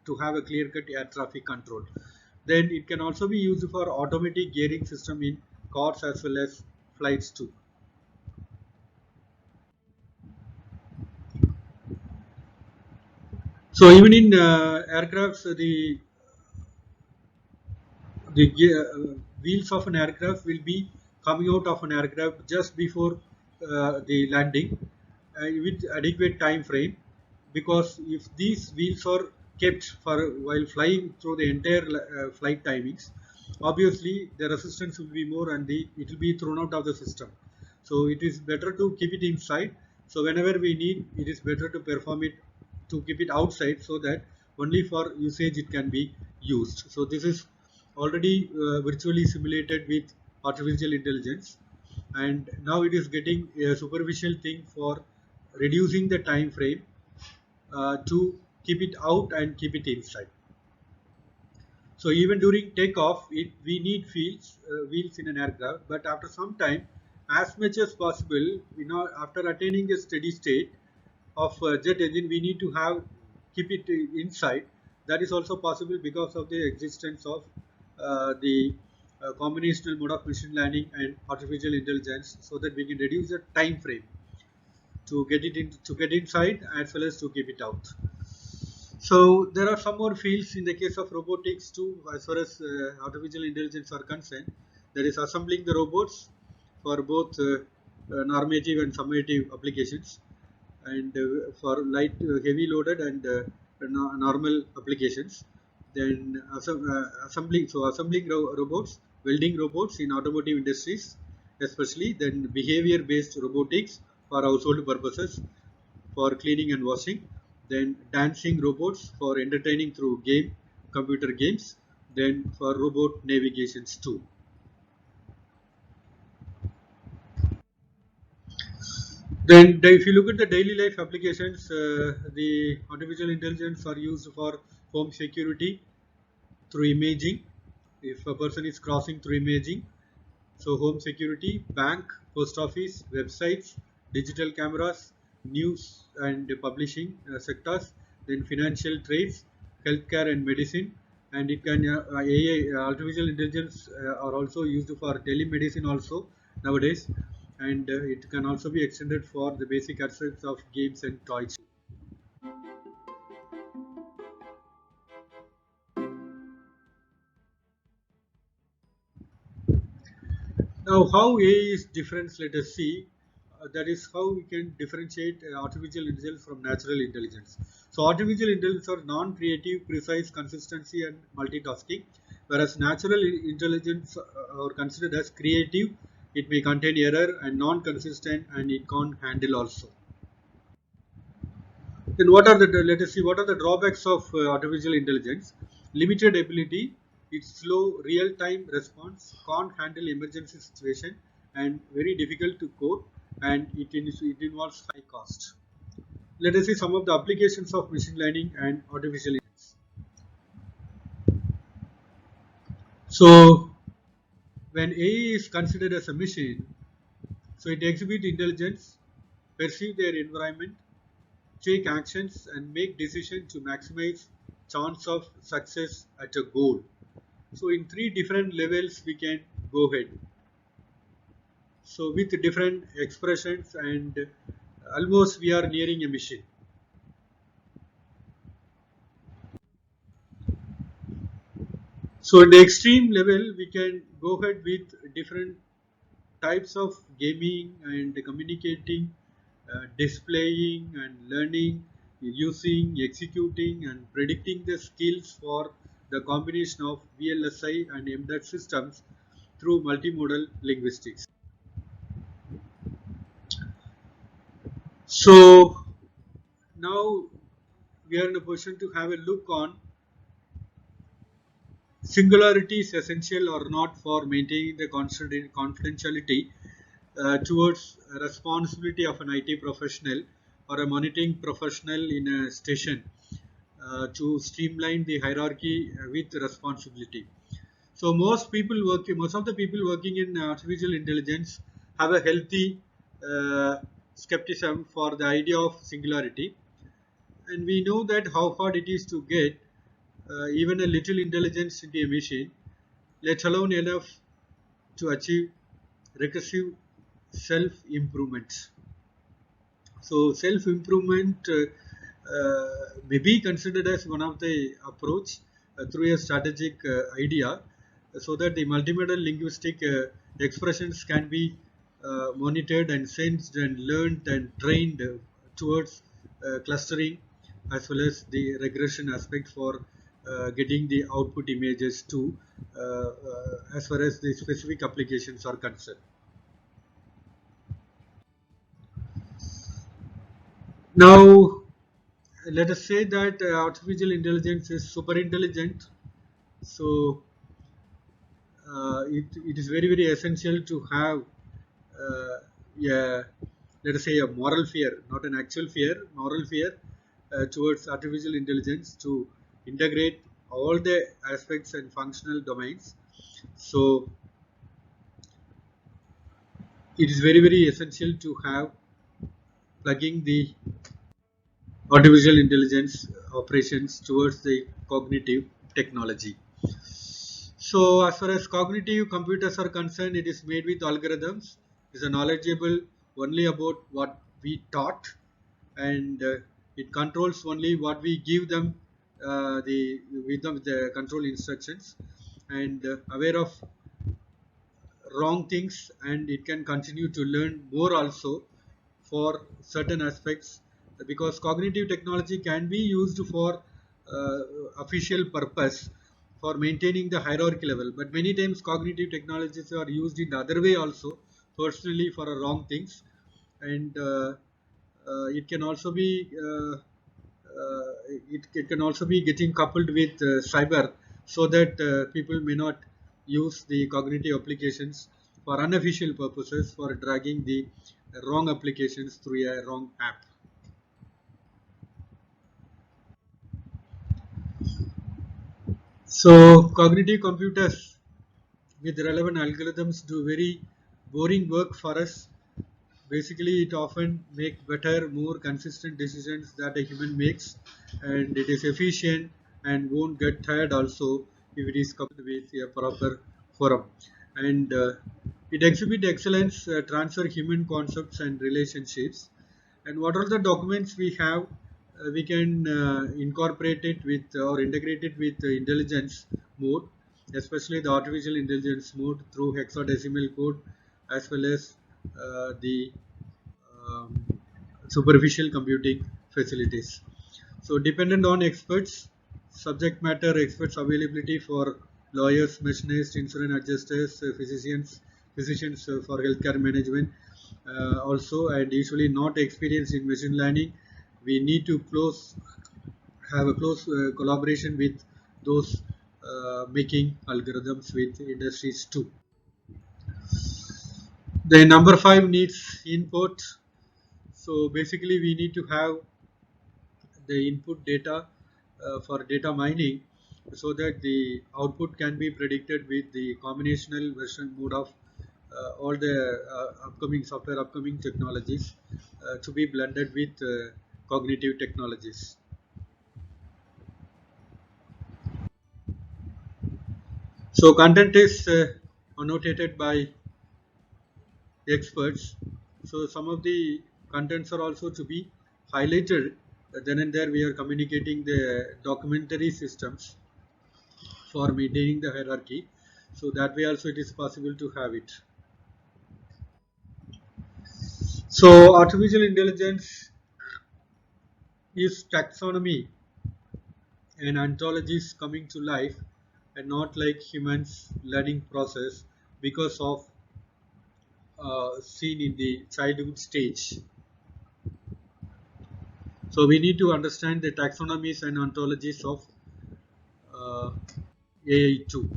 to have a clear-cut air traffic control. Then it can also be used for automatic gearing system in cars as well as flights too. So even in aircrafts, the wheels of an aircraft will be coming out of an aircraft just before the landing with adequate time frame, because if these wheels are kept for while flying through the entire flight timings, obviously the resistance will be more and it will be thrown out of the system. So it is better to keep it inside. So whenever we need, it is better to perform it, to keep it outside, so that only for usage it can be used. So this is already virtually simulated with artificial intelligence, and now it is getting a superficial thing for reducing the time frame to keep it out and keep it inside. So even during takeoff, we need wheels in an aircraft, but after some time, as much as possible, after attaining a steady state of jet engine, we need to have keep it inside. That is also possible because of the existence of the combinational mode of machine learning and artificial intelligence, so that we can reduce the time frame to get it in, to get inside as well as to keep it out. So there are some more fields in the case of robotics too, as far as artificial intelligence are concerned. There is assembling the robots for both normative and summative applications, and for light, heavy loaded and normal applications. Then assembling robots, welding robots in automotive industries, especially. Then behavior based robotics for household purposes, for cleaning and washing. Then dancing robots for entertaining through computer games. Then for robot navigations too. Then if you look at the daily life applications, the artificial intelligence are used for home security through imaging. If a person is crossing through imaging, so home security, bank, post office, websites, digital cameras, news and publishing sectors, then financial trades, healthcare and medicine, and it can AI, artificial intelligence, are also used for telemedicine also nowadays, and it can also be extended for the basic aspects of games and toys. Now, how AI is different, let us see. That is how we can differentiate artificial intelligence from natural intelligence. So, artificial intelligence are non-creative, precise, consistency, and multitasking, whereas natural intelligence are considered as creative. It may contain error and non-consistent, and it can't handle also. Then, what are the let us see what are the drawbacks of artificial intelligence? Limited ability, it's slow real-time response, can't handle emergency situation, and very difficult to code, and it involves high cost. Let us see some of the applications of machine learning and artificial intelligence. So, when AI is considered as a machine, so it exhibits intelligence, perceive their environment, take actions, and make decisions to maximize chance of success at a goal. So in three different levels we can go ahead. So with different expressions, and almost we are nearing a machine. So in the extreme level we can go ahead with different types of gaming and communicating, displaying and learning, using, executing and predicting the skills for the combination of VLSI and embedded systems through multimodal linguistics. So now we are in a position to have a look on singularity is essential or not for maintaining the confidentiality towards responsibility of an IT professional or a monitoring professional in a station to streamline the hierarchy with responsibility. So most of the people working in artificial intelligence have a healthy skepticism for the idea of singularity, and we know that how hard it is to get even a little intelligence into a machine, let alone enough to achieve recursive self improvement. So self improvement may be considered as one of the approach through a strategic idea, so that the multimodal linguistic expressions can be monitored and sensed and learned and trained towards clustering, as well as the regression aspect for getting the output images too, as far as the specific applications are concerned. Now, let us say that artificial intelligence is super intelligent. So it is very very essential to have a, let us say, a moral fear, not an actual fear, moral fear towards artificial intelligence to integrate all the aspects and functional domains. So it is very very essential to have plugging the artificial intelligence operations towards the cognitive technology. So as far as cognitive computers are concerned, it is made with algorithms. It is knowledgeable only about what we taught, and it controls only what we give them, the control instructions, and aware of wrong things, and it can continue to learn more also for certain aspects, because cognitive technology can be used for official purpose for maintaining the hierarchy level, but many times cognitive technologies are used in the other way also, personally for wrong things, and it can also be it can also be getting coupled with cyber, so that people may not use the cognitive applications for unofficial purposes for dragging the wrong applications through a wrong app. So cognitive computers with relevant algorithms do very boring work for us. Basically, it often make better, more consistent decisions that a human makes, and it is efficient and won't get tired also if it is coupled with a proper forum. And it exhibit excellence, transfer human concepts and relationships. And what are the documents we have? We can incorporate it with or integrate it with intelligence mode, especially the artificial intelligence mode through hexadecimal code, as well as the um, superficial computing facilities. So dependent on experts, subject matter experts availability for lawyers, machinists, insurance adjusters, physicians for healthcare management also, and usually not experienced in machine learning. We need to have a close collaboration with those making algorithms with industries too. The number five needs input. So basically, we need to have the input data for data mining so that the output can be predicted with the combinational version mode of all the upcoming technologies to be blended with cognitive technologies. So content is annotated by experts. So some of the contents are also to be highlighted. Then and there we are communicating the documentary systems for maintaining the hierarchy. So that way also it is possible to have it. So artificial intelligence is taxonomy and ontologies coming to life and not like humans learning process because of seen in the childhood stage. So we need to understand the taxonomies and ontologies of AI too,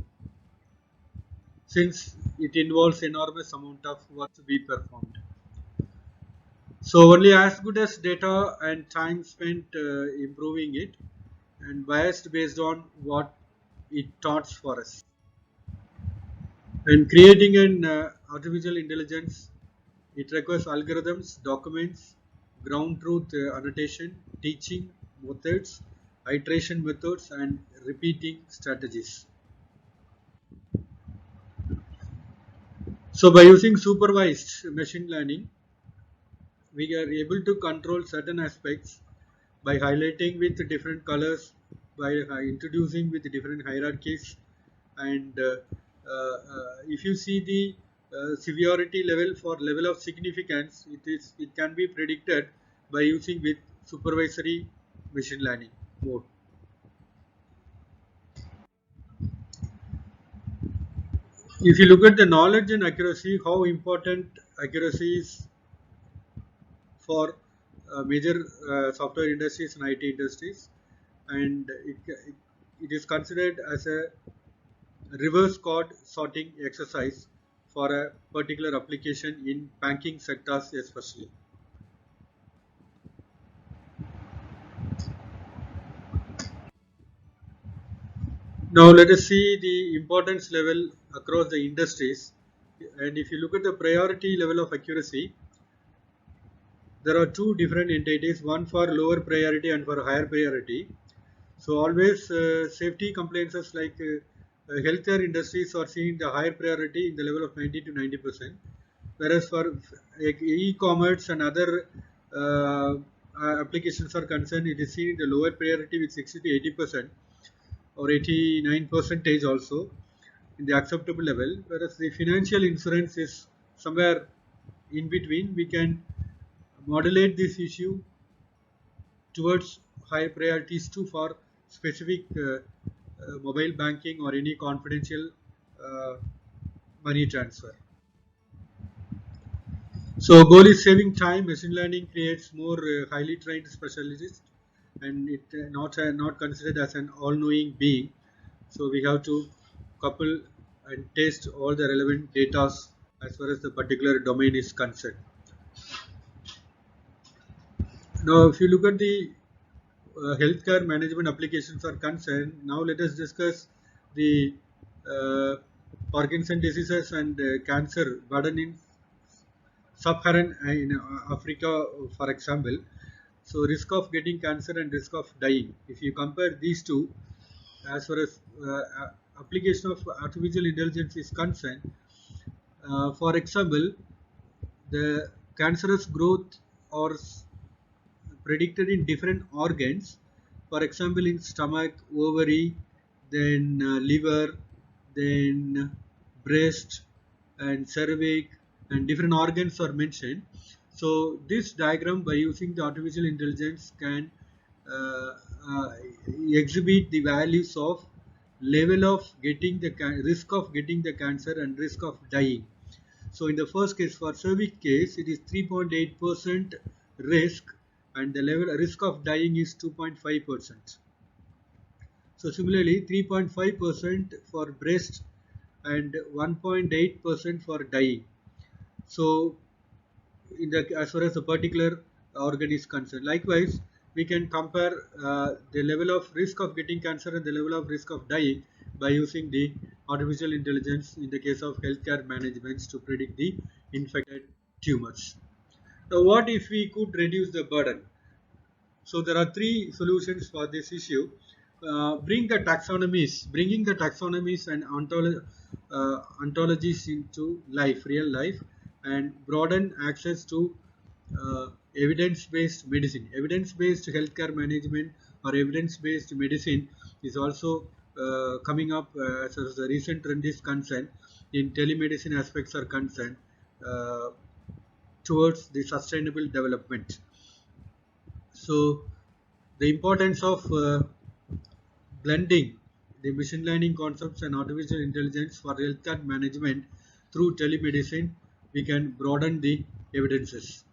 since it involves enormous amount of work to be performed. So only as good as data and time spent improving it, and biased based on what it taught for us. And creating an artificial intelligence, it requires algorithms, documents, ground truth annotation, teaching methods, iteration methods, and repeating strategies. So by using supervised machine learning, we are able to control certain aspects by highlighting with different colors, by introducing with different hierarchies, and if you see the severity level for level of significance, it can be predicted by using with supervisory machine learning mode. If you look at the knowledge and accuracy, how important accuracy is for major software industries and IT industries, and it is considered as a reverse code sorting exercise for a particular application in banking sectors especially. Now let us see the importance level across the industries, and if you look at the priority level of accuracy, there are two different entities, one for lower priority and for higher priority. So always safety compliances like healthcare industries are seeing the higher priority in the level of 90 to 90%, whereas for like, e-commerce and other applications are concerned, it is seen in the lower priority with 60 to 80% or 89 percentage also in the acceptable level, whereas the financial insurance is somewhere in between. We can modulate this issue towards high priorities too for specific mobile banking or any confidential uh, money transfer. So goal is saving time. Machine learning creates more highly trained specialists, and it not considered as an all-knowing being. So we have to couple and test all the relevant data as far as the particular domain is concerned. Now, if you look at the healthcare management applications are concerned, now let us discuss the uh, Parkinson diseases and cancer burden in sub-Saharan in Africa, for example. So risk of getting cancer and risk of dying. If you compare these two, as far as application of artificial intelligence is concerned. For example, the cancerous growth or predicted in different organs. For example, in stomach, ovary, then liver, then breast, and cervix, and different organs are mentioned. So this diagram, by using the artificial intelligence, can uh, uh, exhibit the values of level of getting the risk of getting the cancer and risk of dying. So in the first case, for cervix case, it is 3.8% risk, and the level risk of dying is 2.5%. So similarly, 3.5% for breast and 1.8% for dying. So in the as far as the particular organ is concerned, likewise we can compare the level of risk of getting cancer and the level of risk of dying by using the artificial intelligence in the case of healthcare management to predict the infected tumors. Now what if we could reduce the burden? So there are three solutions for this issue. Bringing the taxonomies and ontologies into life, real life, and broaden access to evidence-based medicine. Evidence-based healthcare management or evidence-based medicine is also coming up as far as the recent trend is concerned. In telemedicine aspects are concerned uh, towards the sustainable development. So the importance of blending the machine learning concepts and artificial intelligence for healthcare management through telemedicine, we can broaden the evidences.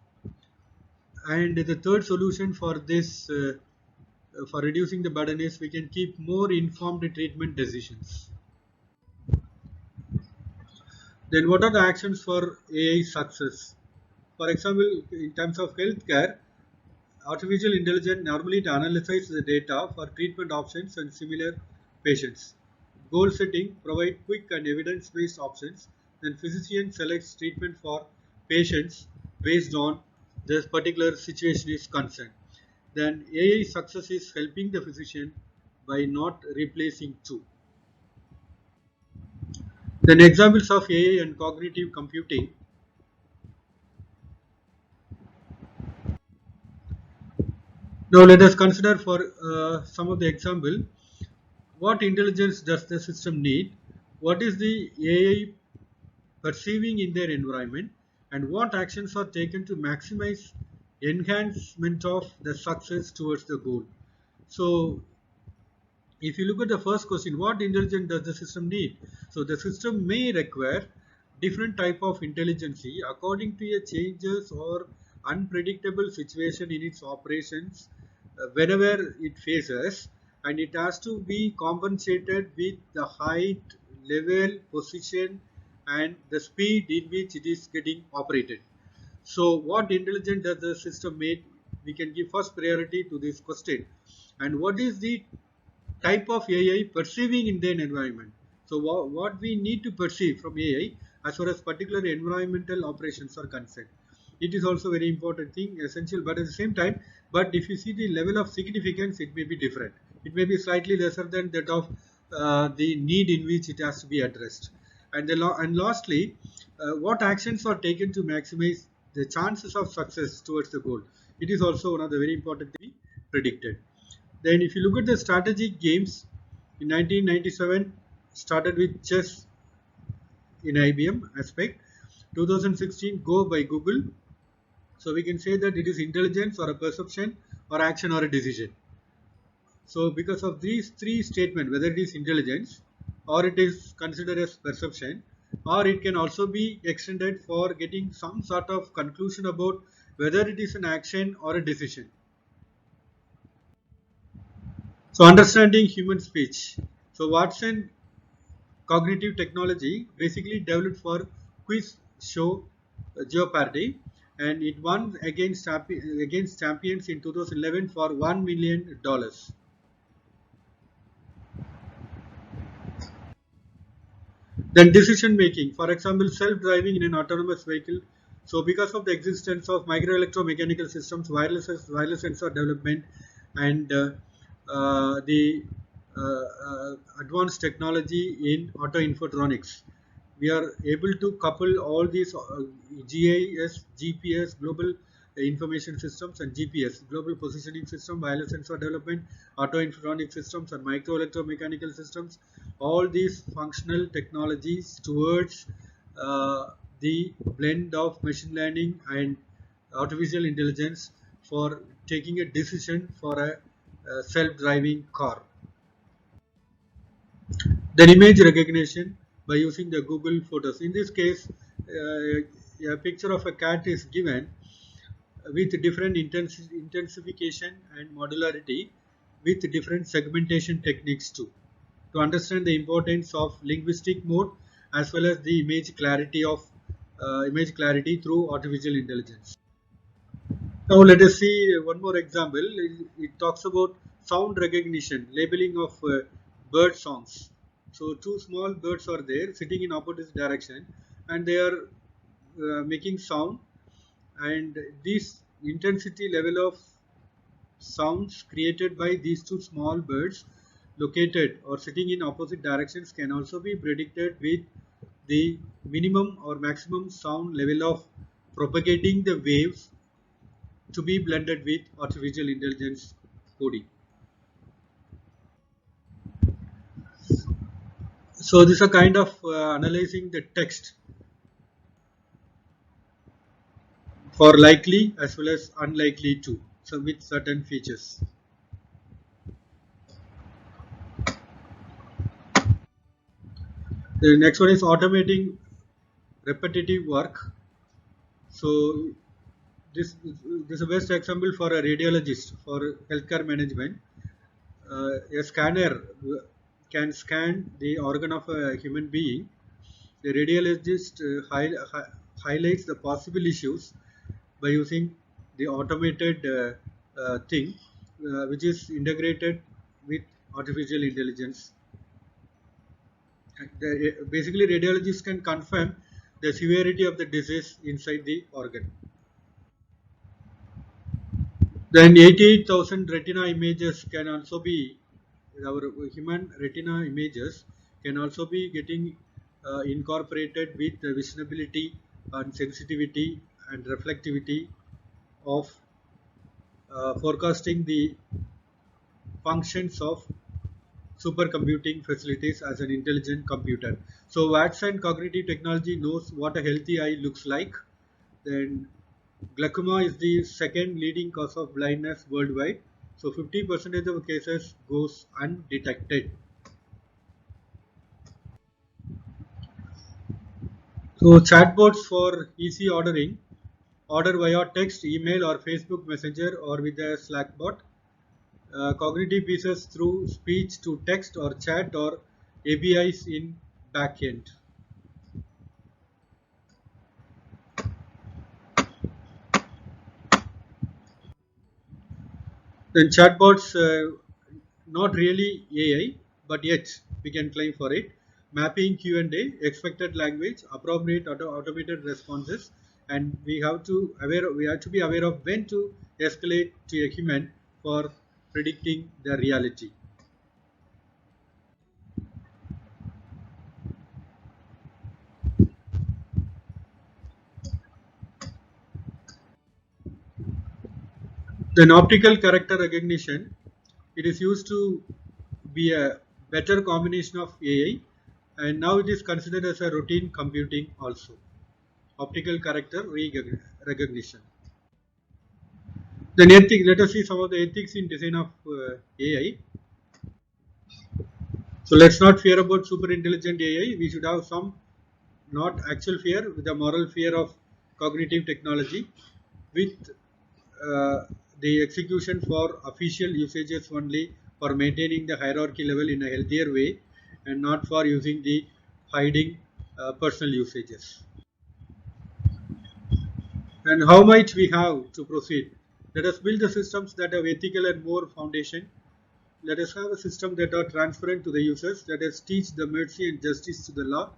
And the third solution for this, for reducing the burden, is we can keep more informed treatment decisions. Then what are the actions for AI success? For example, in terms of healthcare, artificial intelligence normally it analyzes the data for treatment options and similar patients. Goal setting provide quick and evidence-based options. Then physician selects treatment for patients based on this particular situation is concerned. Then AI success is helping the physician by not replacing two. Then examples of AI and cognitive computing. Now let us consider for some of the example. What intelligence does the system need? What is the AI perceiving in their environment? And what actions are taken to maximize enhancement of the success towards the goal? So if you look at the first question, what intelligence does the system need? So the system may require different type of intelligence according to a changes or unpredictable situation in its operations whenever it faces, and it has to be compensated with the height, level, position, and the speed in which it is getting operated. So what intelligence does the system make? We can give first priority to this question. And what is the type of AI perceiving in their environment? So what we need to perceive from AI as far as particular environmental operations are concerned. It is also very important thing, essential, but at the same time, but if you see the level of significance, it may be different. It may be slightly lesser than that of the need in which it has to be addressed. And lastly, what actions are taken to maximize the chances of success towards the goal? It is also one of the very important thing predicted. Then if you look at the strategic games, in 1997 started with chess in IBM aspect, 2016 Go by Google. So we can say that it is intelligence or a perception or action or a decision. So because of these three statements, whether it is intelligence or it is considered as perception, or it can also be extended for getting some sort of conclusion about whether it is an action or a decision. So understanding human speech. So Watson cognitive technology basically developed for quiz show Jeopardy, and it won against champions in 2011 for $1 million. Then decision making, for example, self-driving in an autonomous vehicle. So because of the existence of microelectromechanical systems, wireless sensor development, and the advanced technology in auto infotronics. We are able to couple all these GIS, GPS, global information systems, and GPS, global positioning system, wireless sensor development, auto infotronic systems, and micro electromechanical systems. All these functional technologies towards uh, the blend of machine learning and artificial intelligence for taking a decision for a self-driving car. Then image recognition by using the Google Photos. In this case, a picture of a cat is given with different intensification and modularity with different segmentation techniques too, to understand the importance of linguistic mode as well as the image clarity through artificial intelligence. Now let us see one more example. It talks about sound recognition, labeling of bird songs. So two small birds are there sitting in opposite direction, and they are making sound, and this intensity level of sounds created by these two small birds located or sitting in opposite directions can also be predicted with the minimum or maximum sound level of propagating the waves to be blended with artificial intelligence coding. So this is a kind of analyzing the text for likely as well as unlikely too, so with certain features. The next one is automating repetitive work. So this is a best example for a radiologist for healthcare management. A scanner can scan the organ of a human being. The radiologist highlights the possible issues by using the automated thing, which is integrated with artificial intelligence. Basically, radiologists can confirm the severity of the disease inside the organ. Then 88,000 retina images can also be, our human retina images can also be getting incorporated with the visibility and sensitivity and reflectivity of forecasting the functions of supercomputing facilities as an intelligent computer. So Watson cognitive technology knows what a healthy eye looks like. Then glaucoma is the second leading cause of blindness worldwide. So 50% of cases goes undetected. So chatbots for easy ordering, order via text, email or Facebook Messenger or with a Slack bot. Cognitive pieces through speech to text or chat or APIs in backend. Then chatbots, not really AI, but yet we can claim for it. Mapping Q&A, expected language, appropriate automated responses, and we have to be aware of when to escalate to a human for predicting the reality. Then optical character recognition, it is used to be a better combination of AI, and now it is considered as a routine computing also. Optical character recognition. Then let us see some of the ethics in design of AI. So let's not fear about super intelligent AI. We should have some not actual fear, with a moral fear of cognitive technology, with uh, the execution for official usages only, for maintaining the hierarchy level in a healthier way, and not for using the hiding personal usages. And how might we have to proceed? Let us build the systems that have ethical and more foundation. Let us have a system that are transparent to the users. Let us teach the mercy and justice to the law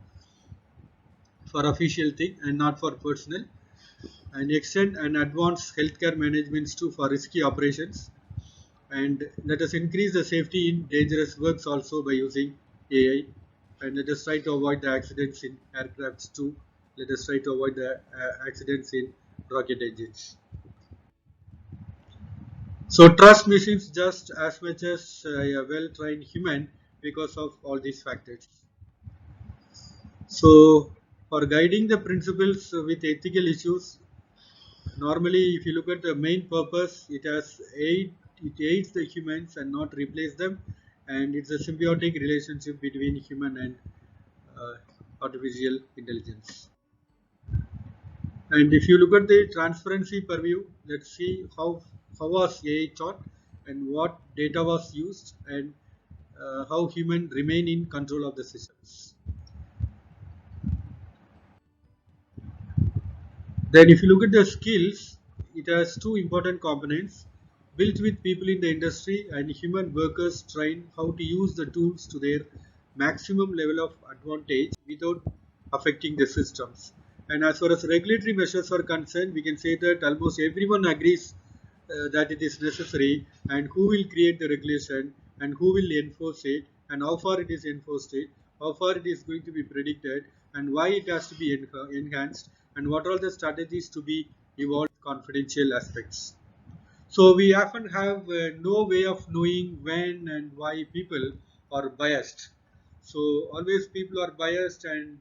for official thing and not for personal. And extend and advance healthcare managements too for risky operations. and let us increase the safety in dangerous works also by using AI, and let us try to avoid the accidents in aircrafts too. Let us try to avoid the accidents in rocket engines. So trust machines just as much as a well-trained human because of all these factors. So for guiding the principles with ethical issues, normally if you look at the main purpose, it aids the humans and not replace them, and it's a symbiotic relationship between human and uh, artificial intelligence. And if you look at the transparency purview, let's see how was AI taught and what data was used, and how human remain in control of the systems. Then if you look at the skills, it has two important components: built with people in the industry and human workers trained how to use the tools to their maximum level of advantage without affecting the systems. And as far as regulatory measures are concerned, we can say that almost everyone agrees that it is necessary, and who will create the regulation and who will enforce it, and how far it is enforced it, how far it is going to be predicted, and why it has to be enhanced, and what are the strategies to be evolved confidential aspects. So we often have no way of knowing when and why people are biased. So always people are biased, and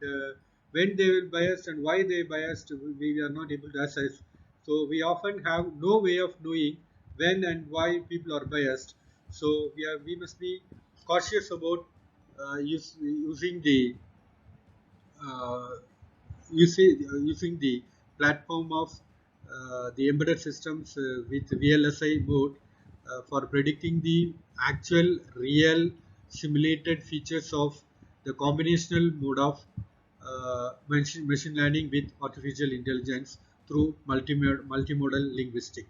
when they will biased and why they biased, we are not able to assess. So we often have no way of knowing when and why people are biased. So we must be cautious about using the uh, using the platform of the embedded systems with VLSI mode for predicting the actual real simulated features of the combinational mode of machine learning with artificial intelligence through multimodal linguistic.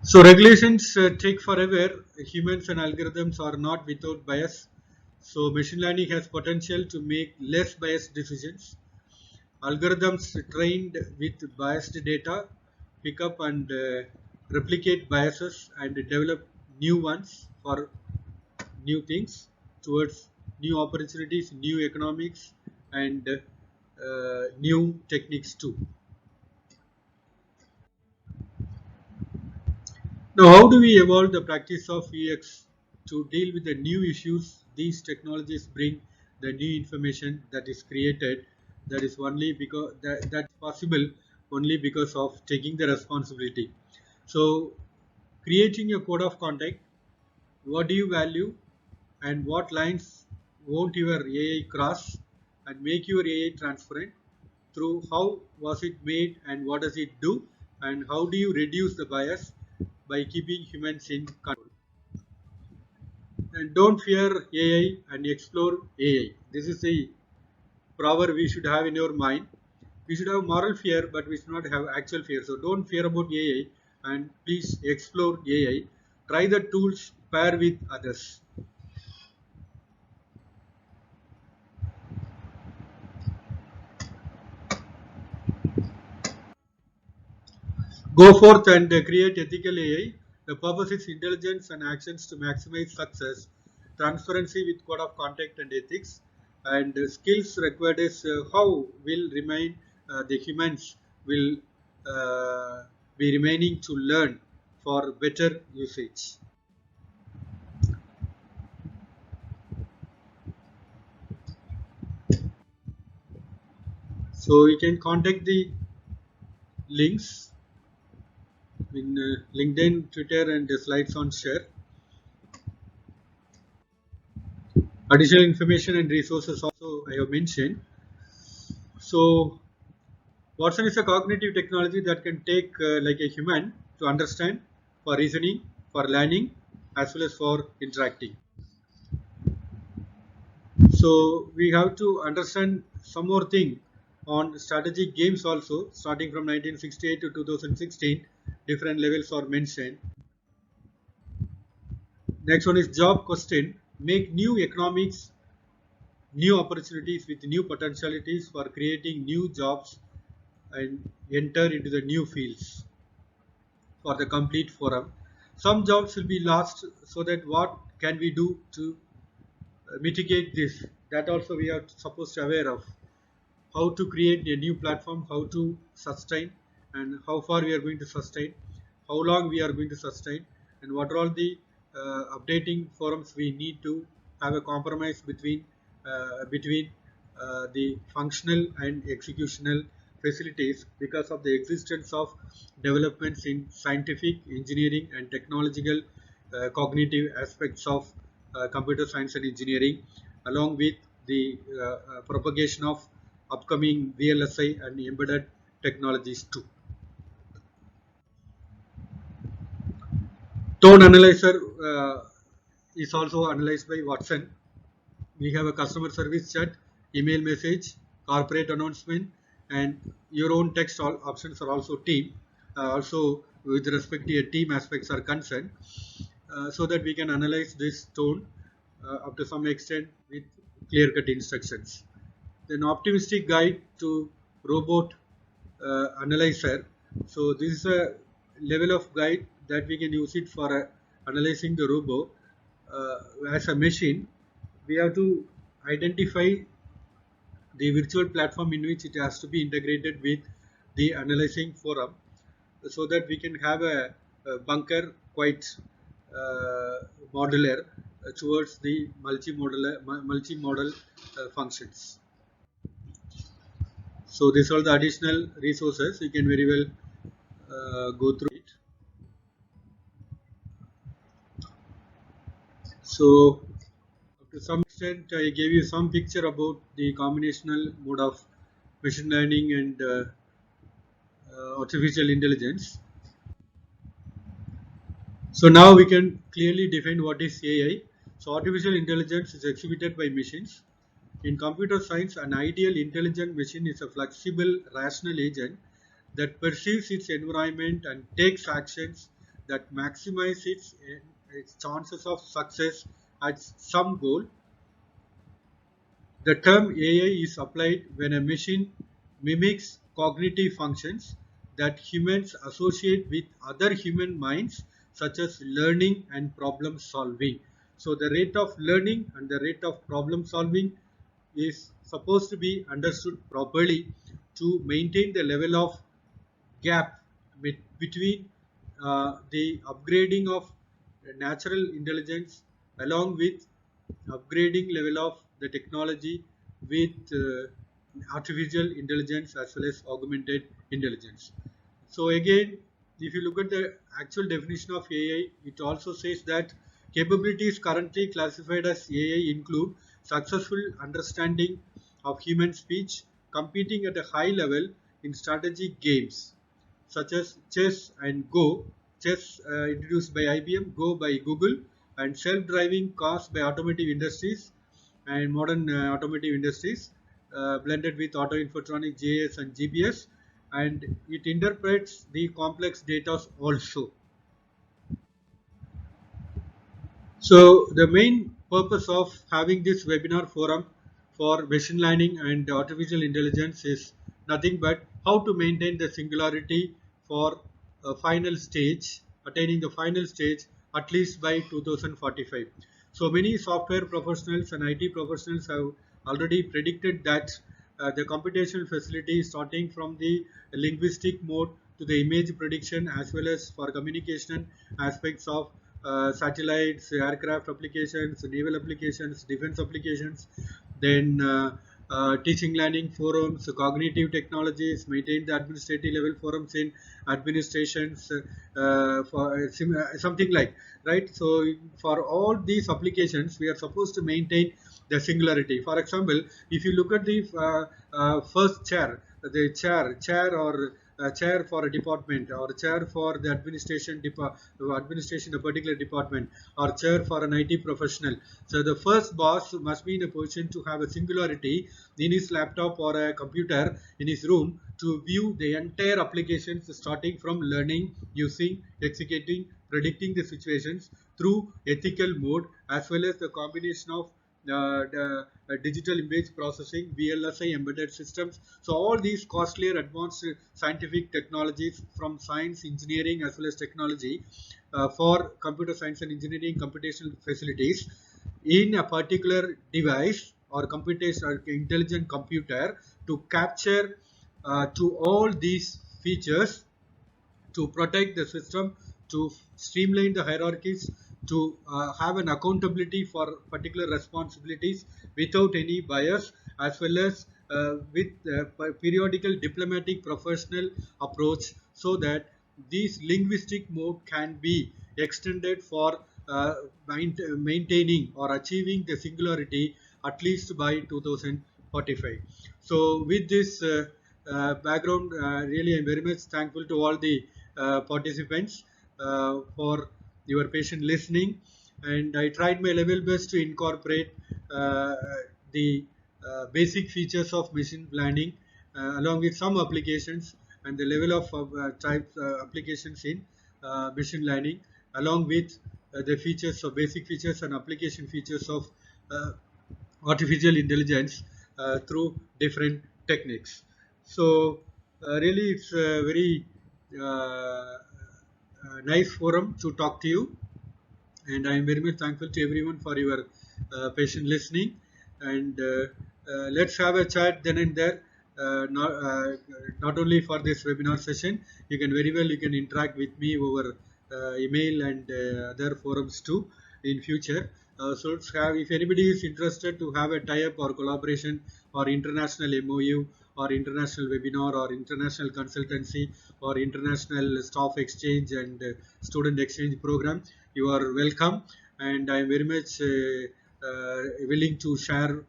So regulations take forever. Humans and algorithms are not without bias. So machine learning has potential to make less biased decisions. Algorithms trained with biased data pick up and replicate biases and develop new ones for new things towards new opportunities, new economics, and new techniques too. Now, how do we evolve the practice of UX to deal with the new issues these technologies bring, the new information that is created, that is only because that's possible only because of taking the responsibility. So, creating a code of conduct, what do you value and what lines won't your AI cross, and make your AI transparent through how was it made and what does it do, and how do you reduce the bias by keeping humans in control. And don't fear AI and explore AI. This is the proverb we should have in your mind. We should have moral fear, but we should not have actual fear. So don't fear about AI, and please explore AI. Try the tools, pair with others. Go forth and create ethical AI. The purpose is intelligence and actions to maximize success, transparency with code of conduct and ethics, and skills required is how will remain the humans will uh, be remaining to learn for better usage. So you can contact the links in LinkedIn, Twitter, and the slides on share. Additional information and resources also I have mentioned. So Watson is a cognitive technology that can take like a human to understand, for reasoning, for learning, as well as for interacting. So we have to understand some more thing on strategic games also, starting from 1968 to 2016. Different levels are mentioned. Next one is job question. Make new economics, new opportunities with new potentialities for creating new jobs and enter into the new fields for the complete forum. Some jobs will be lost, so that what can we do to mitigate this? That also we are supposed to aware of. How to create a new platform, how to sustain, and how far we are going to sustain, how long we are going to sustain, and what are all the updating forums we need to have a compromise between the functional and executional facilities, because of the existence of developments in scientific, engineering, and technological cognitive aspects of computer science and engineering, along with the propagation of upcoming VLSI and embedded technologies too. Tone analyzer is also analyzed by Watson. We have a customer service chat, email message, corporate announcement, and your own text options are also team. Also, with respect to your team aspects are concerned, so that we can analyze this tone up to some extent with clear-cut instructions. Then optimistic guide to robot analyzer. So this is a level of guide that we can use it for analyzing the robot as a machine. We have to identify the virtual platform in which it has to be integrated with the analyzing forum, so that we can have a bunker quite modular towards the multi-model functions. So these are the additional resources. You can very well go through it. So to some extent, I gave you some picture about the combinational mode of machine learning and artificial intelligence. So now we can clearly define what is AI. So artificial intelligence is exhibited by machines. In computer science, an ideal intelligent machine is a flexible, rational agent that perceives its environment and takes actions that maximize its chances of success at some goal. The term AI is applied when a machine mimics cognitive functions that humans associate with other human minds, such as learning and problem solving. So the rate of learning and the rate of problem solving is supposed to be understood properly to maintain the level of gap between the upgrading of natural intelligence along with upgrading level of the technology with artificial intelligence as well as augmented intelligence. So again, if you look at the actual definition of AI, it also says that capabilities currently classified as AI include successful understanding of human speech, competing at a high level in strategic games such as chess and Go. Chess introduced by IBM, Go by Google, and self-driving cars by automotive industries and modern automotive industries, blended with auto infotronic, JS and GPS, and it interprets the complex data also. So the main purpose of having this webinar forum for machine learning and artificial intelligence is nothing but how to maintain the singularity for a final stage, attaining the final stage at least by 2045. So many software professionals and IT professionals have already predicted that the computational facility, starting from the linguistic mode to the image prediction as well as for communication aspects of satellites, aircraft applications, naval applications, defense applications, then teaching learning forums, cognitive technologies, maintain the administrative level forums in administrations, for something like, right. So for all these applications, we are supposed to maintain the singularity. For example, if you look at the first chair, the chair or chair for a department, or chair for the administration a particular department, or chair for an IT professional. So the first boss must be in a position to have a singularity in his laptop or a computer in his room to view the entire applications, starting from learning, using, executing, predicting the situations through ethical mode, as well as the combination of digital image processing, VLSI embedded systems. So all these costlier advanced scientific technologies from science, engineering as well as technology for computer science and engineering computational facilities in a particular device or computation or intelligent computer to capture to all these features to protect the system, to streamline the hierarchies, to have an accountability for particular responsibilities without any bias, as well as with periodical diplomatic professional approach, so that this linguistic mode can be extended for maintaining or achieving the singularity at least by 2045. So with this background, really I'm very much thankful to all the participants for your patient listening, and I tried my level best to incorporate the basic features of machine learning along with some applications and the level of types applications in machine learning, along with the features of basic features and application features of uh, artificial intelligence through different techniques. So really it's a very nice forum to talk to you, and I am very much thankful to everyone for your patient listening. And let's have a chat then and there. Not only for this webinar session, you can very well you can interact with me over email and other forums too in future. So let's have, if anybody is interested to have a tie-up or collaboration or international MOU or international webinar or international consultancy or international staff exchange and student exchange program, you are welcome, and I am very much willing to share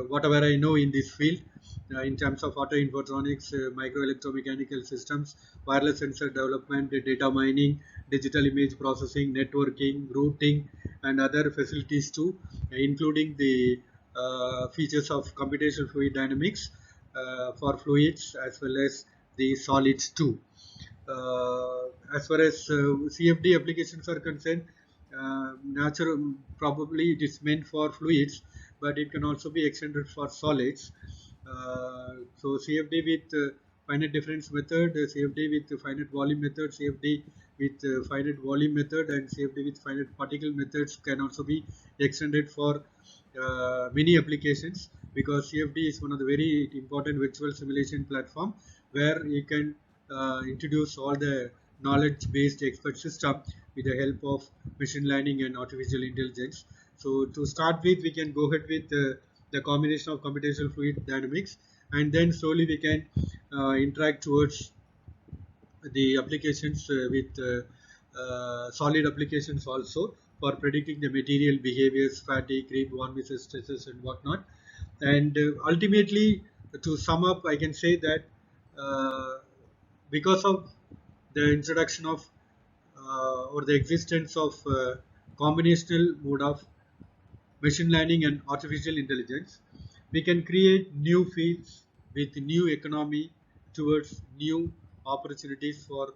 whatever I know in this field in terms of auto infotronics, micro electromechanical systems, wireless sensor development, data mining, digital image processing, networking, routing, and other facilities too, including the features of computational fluid dynamics for fluids as well as the solids too. As far as CFD applications are concerned, natural probably it is meant for fluids, but it can also be extended for solids. So CFD with finite difference method, CFD with finite volume method, CFD with finite volume method, and CFD with finite particle methods can also be extended for many applications, because CFD is one of the very important virtual simulation platform where you can introduce all the knowledge based expert system with the help of machine learning and artificial intelligence. So to start with, we can go ahead with the combination of computational fluid dynamics, and then slowly we can interact towards the applications with solid applications also for predicting the material behaviors, fatigue, creep, von Mises stresses and whatnot. And ultimately, to sum up, I can say that uh, because of the introduction of or the existence of combinational mode of machine learning and artificial intelligence, we can create new fields with new economy towards new opportunities for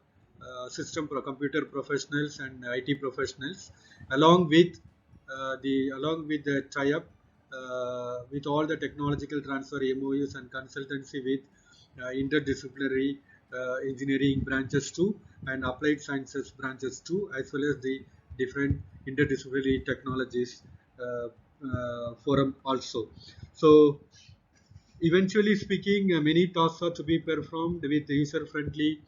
computer professionals and IT professionals, along with the tie-up with all the technological transfer MOUs and consultancy with interdisciplinary engineering branches too, and applied sciences branches too, as well as the different interdisciplinary technologies forum also. So eventually speaking, many tasks are to be performed with user-friendly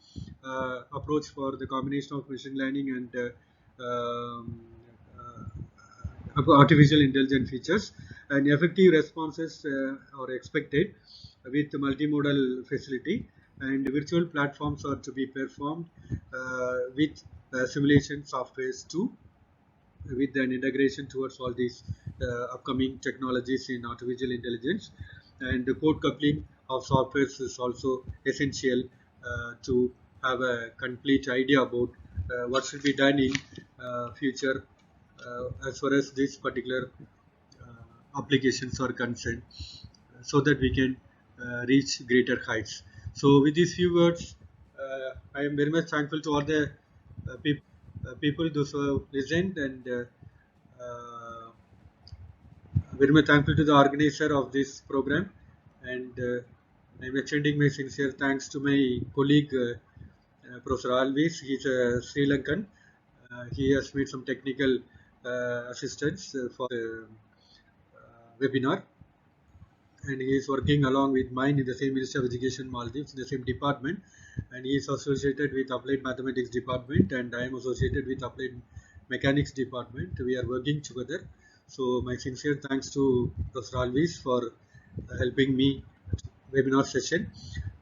approach for the combination of machine learning and artificial intelligence features, and effective responses are expected with multimodal facility, and virtual platforms are to be performed with simulation softwares too, with an integration towards all these upcoming technologies in artificial intelligence. And the code coupling of softwares is also essential to have a complete idea about what should be done in future as far as this particular applications are concerned, so that we can reach greater heights. So with these few words, I am very much thankful to all the people those who have listened, and uh, very much thankful to the organizer of this program, and I'm extending my sincere thanks to my colleague Professor Alvis. He's a Sri Lankan. He has made some technical assistance for the webinar, and he is working along with mine in the same Ministry of Education Maldives in the same department, and he is associated with Applied Mathematics department, and I am associated with Applied Mechanics department. We are working together. So my sincere thanks to Professor Alvis for helping me webinar session.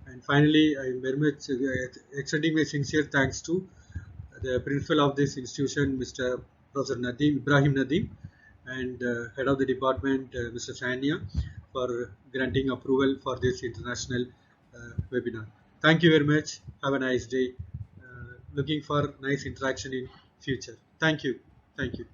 And finally, I am very much extending my sincere thanks to the principal of this institution, Mr. Professor Nadeem, Ibrahim Nadeem, and head of the department, Mr. Sania, for granting approval for this international webinar. Thank you very much. Have a nice day. Looking for nice interaction in future. Thank you. Thank you.